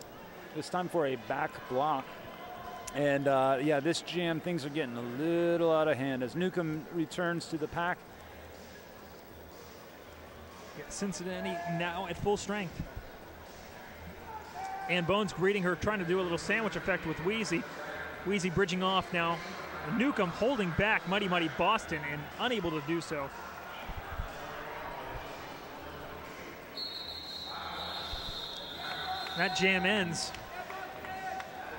It's time for a back block. And yeah, this jam, things are getting a little out of hand as Newcomb returns to the pack. Yeah, Cincinnati now at full strength. And Bones greeting her, trying to do a little sandwich effect with Wheezy. Wheezy bridging off now. Newcomb holding back Mighty Mighty Boston and unable to do so. That jam ends.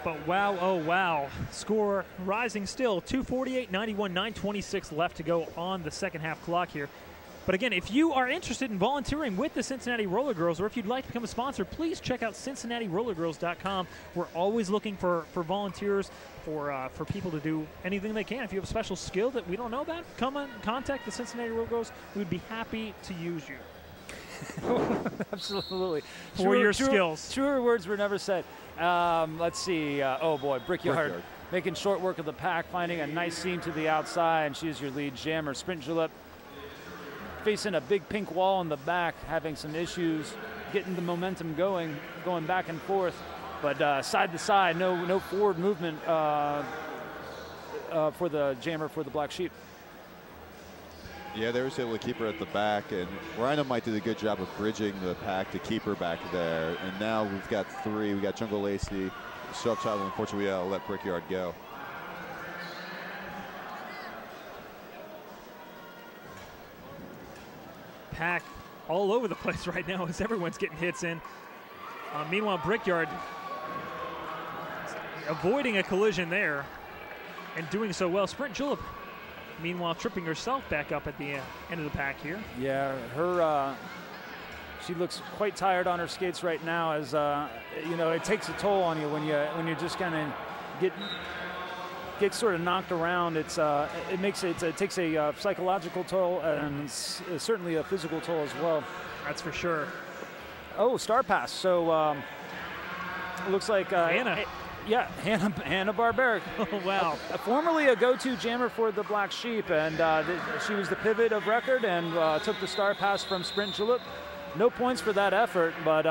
But wow, oh wow. Score rising still, 248-91, 9:26 left to go on the second half clock here. But again, if you are interested in volunteering with the Cincinnati Roller Girls, or if you'd like to become a sponsor, please check out CincinnatiRollerGirls.com. We're always looking for volunteers, for people to do anything they can. If you have a special skill that we don't know about, come and contact the Cincinnati Roller Girls. We'd be happy to use you. Absolutely. For your skills. Truer words were never said. Let's see. Oh boy, Brickyard making short work of the pack, finding a nice seam to the outside, and she's your lead jammer. Sprint Julep facing a big pink wall in the back, having some issues getting the momentum going back and forth. But side to side, no forward movement for the jammer for the Black Sheep. Yeah, they were able to keep her at the back, and Rhino might did a good job of bridging the pack to keep her back there. And now we've got three. We got Jungle Lacey, Sharpchild, and unfortunately we let Brickyard go. Pack all over the place right now as everyone's getting hits in. Meanwhile, Brickyard avoiding a collision there and doing so well. Sprint Julep, meanwhile, tripping herself back up at the end of the pack here. Yeah, she looks quite tired on her skates right now. As you know, it takes a toll on you when you just kind of get sort of knocked around. It takes a psychological toll and certainly a physical toll as well. That's for sure. Oh, star pass. So it looks like Hannah. Yeah, Hannah Barbaric. Oh, wow. Formerly a go-to jammer for the Black Sheep, and she was the pivot of record and took the star pass from Sprint Julep. No points for that effort, but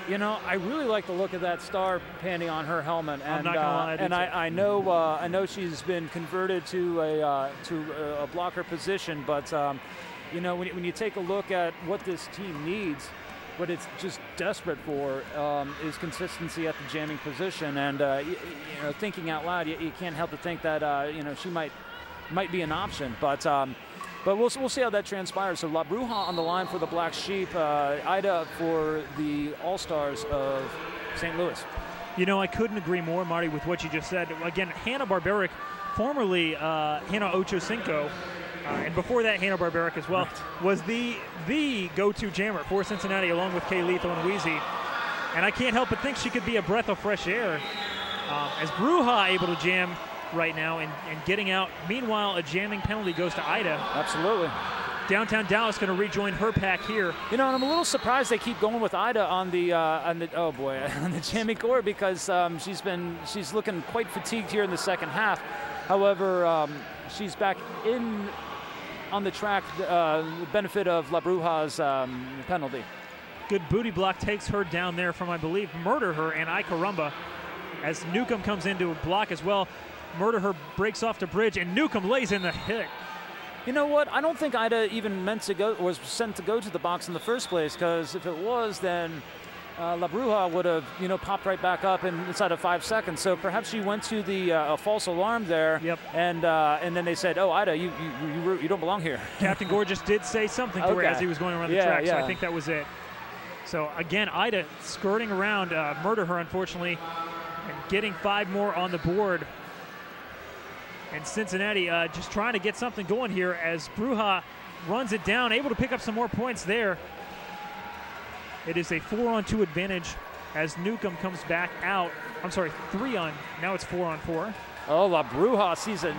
you know, I really like the look of that star panty on her helmet, and I'm not gonna lie, I know she's been converted to a blocker position, but you know, when you take a look at what this team needs, what it's just desperate for is consistency at the jamming position, and you know, thinking out loud, you can't help to think that you know, she might be an option, but we'll see how that transpires. So La Bruja on the line for the Black Sheep, Ida for the All-Stars of St. Louis. You know, I couldn't agree more, Marty, with what you just said. Again, Hannah Barbaric, formerly Hannah Ocho Cinco, and before that, Hannah Barbaric as well, was the go-to jammer for Cincinnati, along with Kay Lethal and Wheezy. And I can't help but think she could be a breath of fresh air. As Bruja able to jam right now and getting out. Meanwhile, a jamming penalty goes to Ida. Absolutely. Downtown Dallas going to rejoin her pack here. You know, and I'm a little surprised they keep going with Ida on the oh boy, on the jamming core, because she's looking quite fatigued here in the second half. However, she's back in on the track, the benefit of La Bruja's penalty. Good booty block takes her down there from, I believe, Murder Her and I Caramba, as Newcomb comes into a block as well. Murder Her breaks off to bridge, and Newcomb lays in the hit. You know what? I don't think Ida even meant to go, was sent to go to the box in the first place, because if it was, then La Bruja would have, you know, popped right back up inside of 5 seconds. So perhaps she went to the false alarm there. Yep. And then they said, "Oh, Ida, you don't belong here." Captain Gorgeous did say something to her as he was going around the track, so I think that was it. So again, Ida skirting around Murder Her, unfortunately, and getting 5 more on the board. And Cincinnati just trying to get something going here as Bruja runs it down, able to pick up some more points there. It is a 4-on-2 advantage as Newcomb comes back out. I'm sorry, 3-on. Now it's 4-on-4. Oh, La Bruja sees an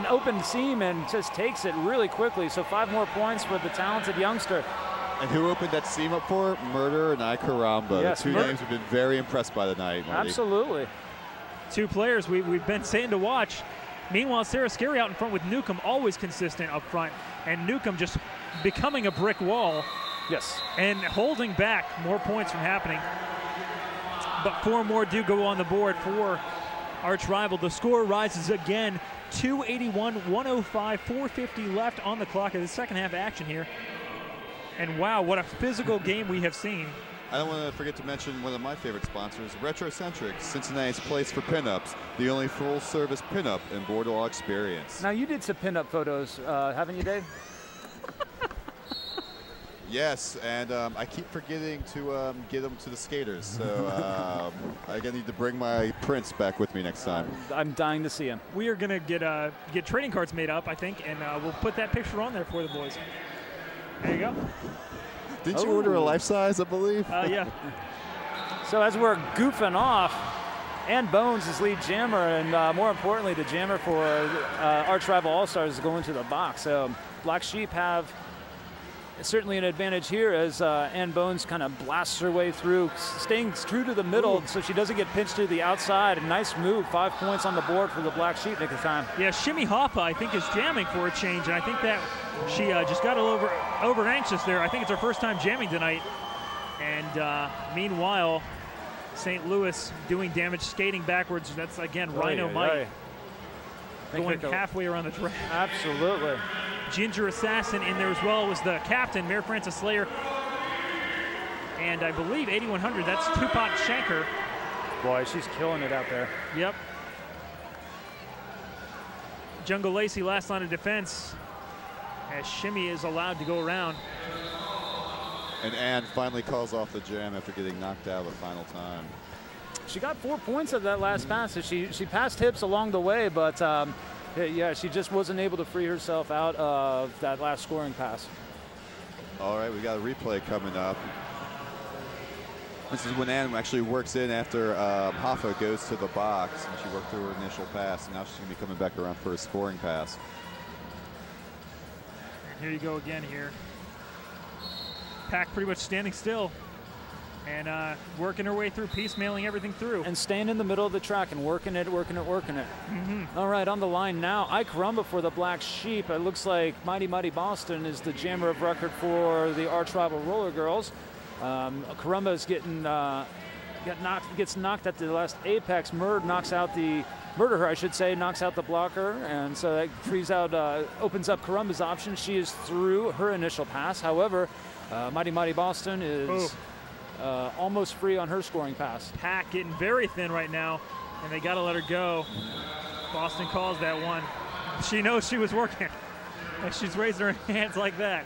open seam and just takes it really quickly. So 5 more points for the talented youngster. And who opened that seam up for? Murder and I Caramba. Yes, the two names have been very impressed by the night, Marty. Absolutely. 2 players we've been saying to watch. Meanwhile, Sarah Scary out in front with Newcomb, always consistent up front. And Newcomb just becoming a brick wall. Yes. And holding back more points from happening. But 4 more do go on the board for arch rival. The score rises again, 281-105, 4:50 left on the clock of the second half action here. And wow, what a physical game we have seen. I don't want to forget to mention one of my favorite sponsors, Retrocentric, Cincinnati's place for pinups, the only full-service pinup and boardwalk experience. Now, you did some pinup photos, haven't you, Dave? Yes, and I keep forgetting to get them to the skaters, so I need to bring my prints back with me next time. I'm dying to see them. We are going to get trading cards made up, I think, and we'll put that picture on there for the boys. There you go. Did you order a life-size, I believe? Yeah. So as we're goofing off, Ann Bones is lead jammer, and more importantly, the jammer for Arch Rival All-Stars is going to the box. So Black Sheep have certainly an advantage here as Ann Bones kind of blasts her way through, staying true to the middle so she doesn't get pinched to the outside. A nice move, 5 points on the board for the Black Sheep, nick of time. Yeah, Shimmy Hoppa, I think, is jamming for a change, and I think that she just got a little over anxious there. I think it's her first time jamming tonight. And meanwhile, St. Louis doing damage, skating backwards. That's, again, Rhino Mike going halfway around the track. Absolutely. Ginger Assassin in there as well was the captain, Mare Francis Slayer. And I believe 8100, that's Tupac Shanker. Boy, she's killing it out there. Yep. Jungle Lacey last line of defense as Shimmy is allowed to go around. And Ann finally calls off the jam after getting knocked out the final time. She got 4 points of that last pass. So she passed hips along the way, but yeah, she just wasn't able to free herself out of that last scoring pass. All right, we got a replay coming up. This is when Ann actually works in after Hoffa goes to the box, and she worked through her initial pass, and now she's going to be coming back around for a scoring pass. Here you go again here. Pack pretty much standing still and working her way through, piecemealing everything through. And staying in the middle of the track and working it. Mm-hmm. All right, on the line now, Ike Rumba for the Black Sheep. It looks like Mighty Mighty Boston is the jammer of record for the arch rival Roller Girls. Karumba is gets knocked at the last apex. Knocks out the blocker, and so that frees out, opens up Karumba's option. She is through her initial pass. However, Mighty Mighty Boston is almost free on her scoring pass. Pack getting very thin right now, and they got to let her go. Boston calls that one. She knows she was working. Like, she's raising her hands like that.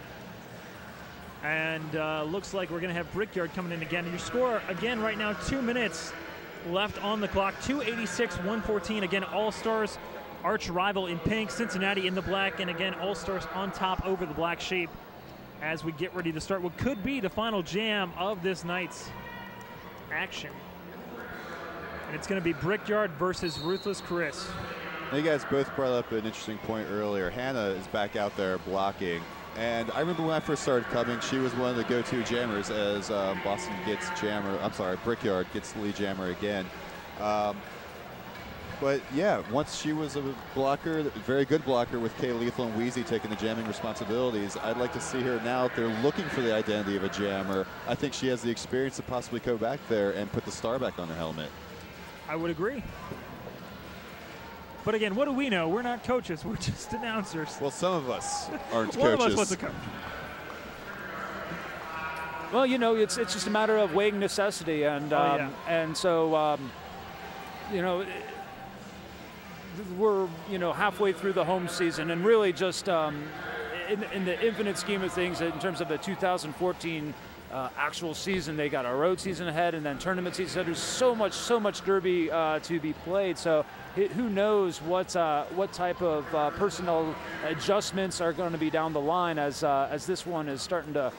And looks like we're going to have Brickyard coming in again. Your score, again, right now, 2 minutes left on the clock. 286-114. Again, All-Stars, arch rival in pink, Cincinnati in the black, and again, All-Stars on top over the Black Sheep as we get ready to start what could be the final jam of this night's action. And it's going to be Brickyard versus Ruthless Chris. Now, you guys both brought up an interesting point earlier. Hannah is back out there blocking. And I remember when I first started coming, she was one of the go-to jammers as Boston gets Brickyard gets the lead jammer again. But yeah, once she was a blocker, very good blocker with Kay Lethal and Wheezy taking the jamming responsibilities. I'd like to see her now if they're looking for the identity of a jammer. I think she has the experience to possibly go back there and put the star back on her helmet. I would agree. But again, what do we know? We're not coaches. We're just announcers. Well, some of us aren't coaches. One of us was a coach. Well, you know, it's just a matter of weighing necessity, and and so you know, we're halfway through the home season, and really just in the infinite scheme of things, in terms of the 2014 actual season, they got a road season ahead, and then tournament season. So there's so much derby to be played. So who knows what type of personnel adjustments are going to be down the line as this one is starting to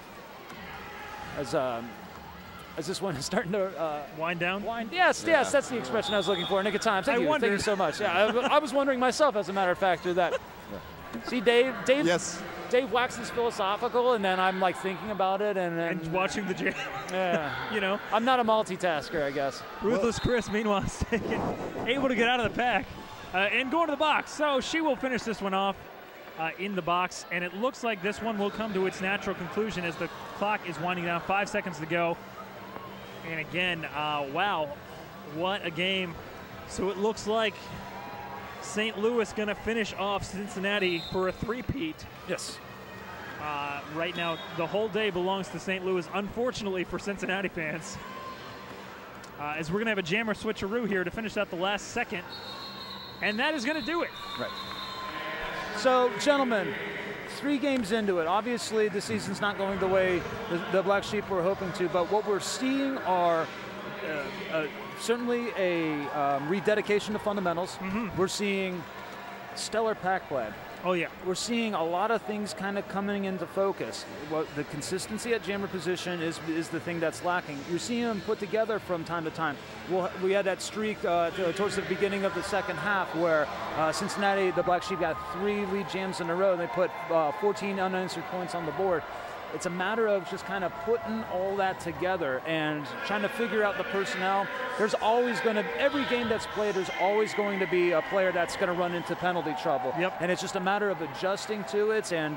wind down. Yes, that's the expression I was looking for. Nick of time. Thank you so much. Yeah, I was wondering myself, as a matter of fact, through that. See, Dave. Yes. Dave waxes philosophical, and then I'm like thinking about it and watching the jam. Yeah. I'm not a multitasker, I guess. Ruthless Chris, meanwhile, is able to get out of the pack and going to the box. So she will finish this one off in the box, and it looks like this one will come to its natural conclusion as the clock is winding down. 5 seconds to go. And again, wow, what a game So it looks like St. Louis going to finish off Cincinnati for a three-peat. Yes. Right now, the whole day belongs to St. Louis, unfortunately for Cincinnati fans. As we're going to have a jammer switcheroo here to finish out the last second. And that is going to do it. Right. So, gentlemen, 3 games into it. Obviously, the season's not going the way the Black Sheep were hoping to, but what we're seeing are certainly a rededication to fundamentals. We're seeing stellar pack play. Oh, yeah. We're seeing a lot of things kind of coming into focus. The consistency at jammer position is the thing that's lacking. You're seeing them put together from time to time. We had that streak towards the beginning of the second half where Cincinnati, the Black Sheep, got 3 lead jams in a row. They put 14 unanswered points on the board. It's a matter of just kind of putting all that together and trying to figure out the personnel. There's always going to, every game that's played, there's always going to be a player that's going to run into penalty trouble. Yep. And it's just a matter of adjusting to it and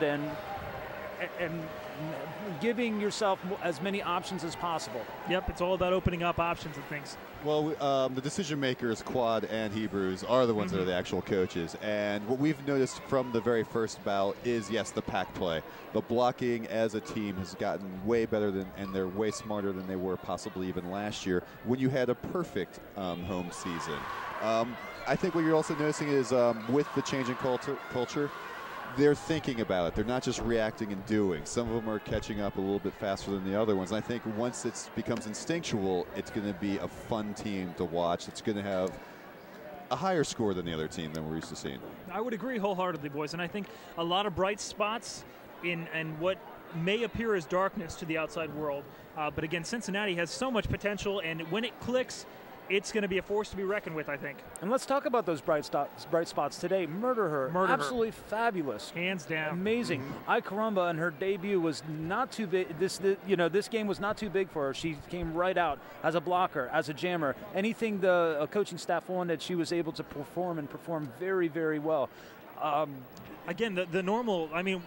giving yourself as many options as possible. Yep, it's all about opening up options and things. Well, the decision makers, Quad and Hebrews, are the ones that are the actual coaches. And what we've noticed from the very first bout is, yes, the pack play. The blocking as a team has gotten way better and they're way smarter than they were possibly even last year when you had a perfect home season. I think what you're also noticing is with the change in culture, they're thinking about it. They're not just reacting and doing. Some of them are catching up a little bit faster than the other ones. And I think once it becomes instinctual, it's going to be a fun team to watch. It's going to have a higher score than the other team than we're used to seeing. I would agree wholeheartedly, boys. And I think a lot of bright spots in what may appear as darkness to the outside world. But again, Cincinnati has so much potential, and when it clicks, it's going to be a force to be reckoned with, I think. And let's talk about those bright spots today. Murder Her. Absolutely fabulous. Hands down. Amazing. Caramba in her debut was not too big. This game was not too big for her. She came right out as a blocker, as a jammer. Anything the coaching staff wanted, she was able to perform very, very well. Again, the normal, I mean,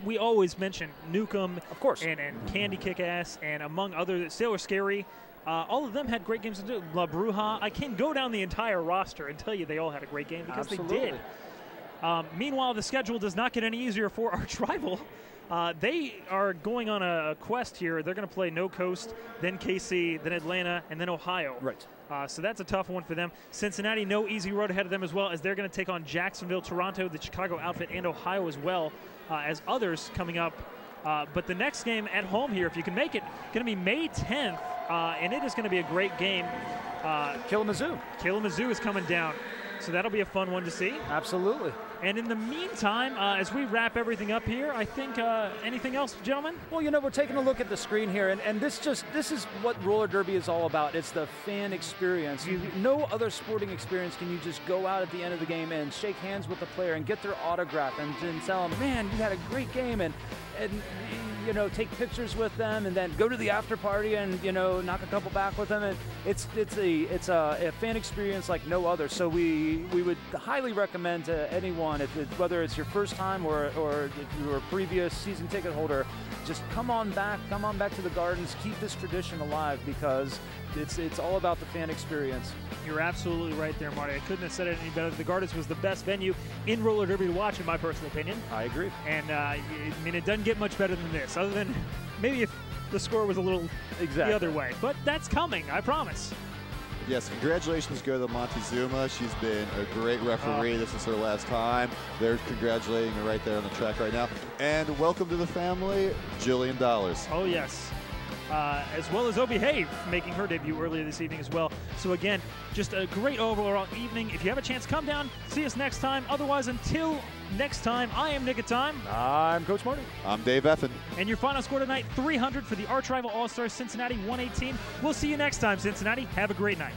we always mention Newcomb, of course, and Candy Kickass, and among others, Sailor Scary. All of them had great games to do. La Bruja. I can go down the entire roster and tell you they all had a great game because Absolutely. they did. Meanwhile, the schedule does not get any easier for Arch Rival. They are going on a quest here. They're going to play No Coast, then KC, then Atlanta, and then Ohio. Right. So that's a tough one for them. Cincinnati, no easy road ahead of them as well, as they're going to take on Jacksonville, Toronto, the Chicago outfit, and Ohio as well, as others coming up. But the next game at home here, if you can make it, going to be May 10th, and it is going to be a great game. Kalamazoo is coming down, so that'll be a fun one to see. Absolutely. And in the meantime, as we wrap everything up here, I think anything else, gentlemen? Well, we're taking a look at the screen here, and this is what roller derby is all about. It's the fan experience. No other sporting experience can you just go out at the end of the game and shake hands with the player and get their autograph and tell them, man, you had a great game, and take pictures with them, and then go to the after party and knock a couple back with them. And it's a fan experience like no other. So we would highly recommend to anyone, whether it's your first time or if you're a previous season ticket holder, just come on back to the Gardens. Keep this tradition alive because it's all about the fan experience. You're absolutely right there, Marty. I couldn't have said it any better. The Gardens was the best venue in roller derby to watch, in my personal opinion. I agree. And it doesn't get much better than this, other than maybe if the score was a little the other way. But that's coming, I promise. Yes, congratulations go to Montezuma. She's been a great referee. This is her last time. They're congratulating her right there on the track right now. And welcome to the family, Jillian Dollars. Oh, yes. As well as Obehave, making her debut earlier this evening as well. So again, just a great overall evening. If you have a chance, come down, see us next time. Otherwise, until next time, I am Nick of Time. I'm Coach Marty. I'm Dave Effen. And your final score tonight, 300 for the Arch Rival All-Stars Cincinnati 118. We'll see you next time, Cincinnati. Have a great night.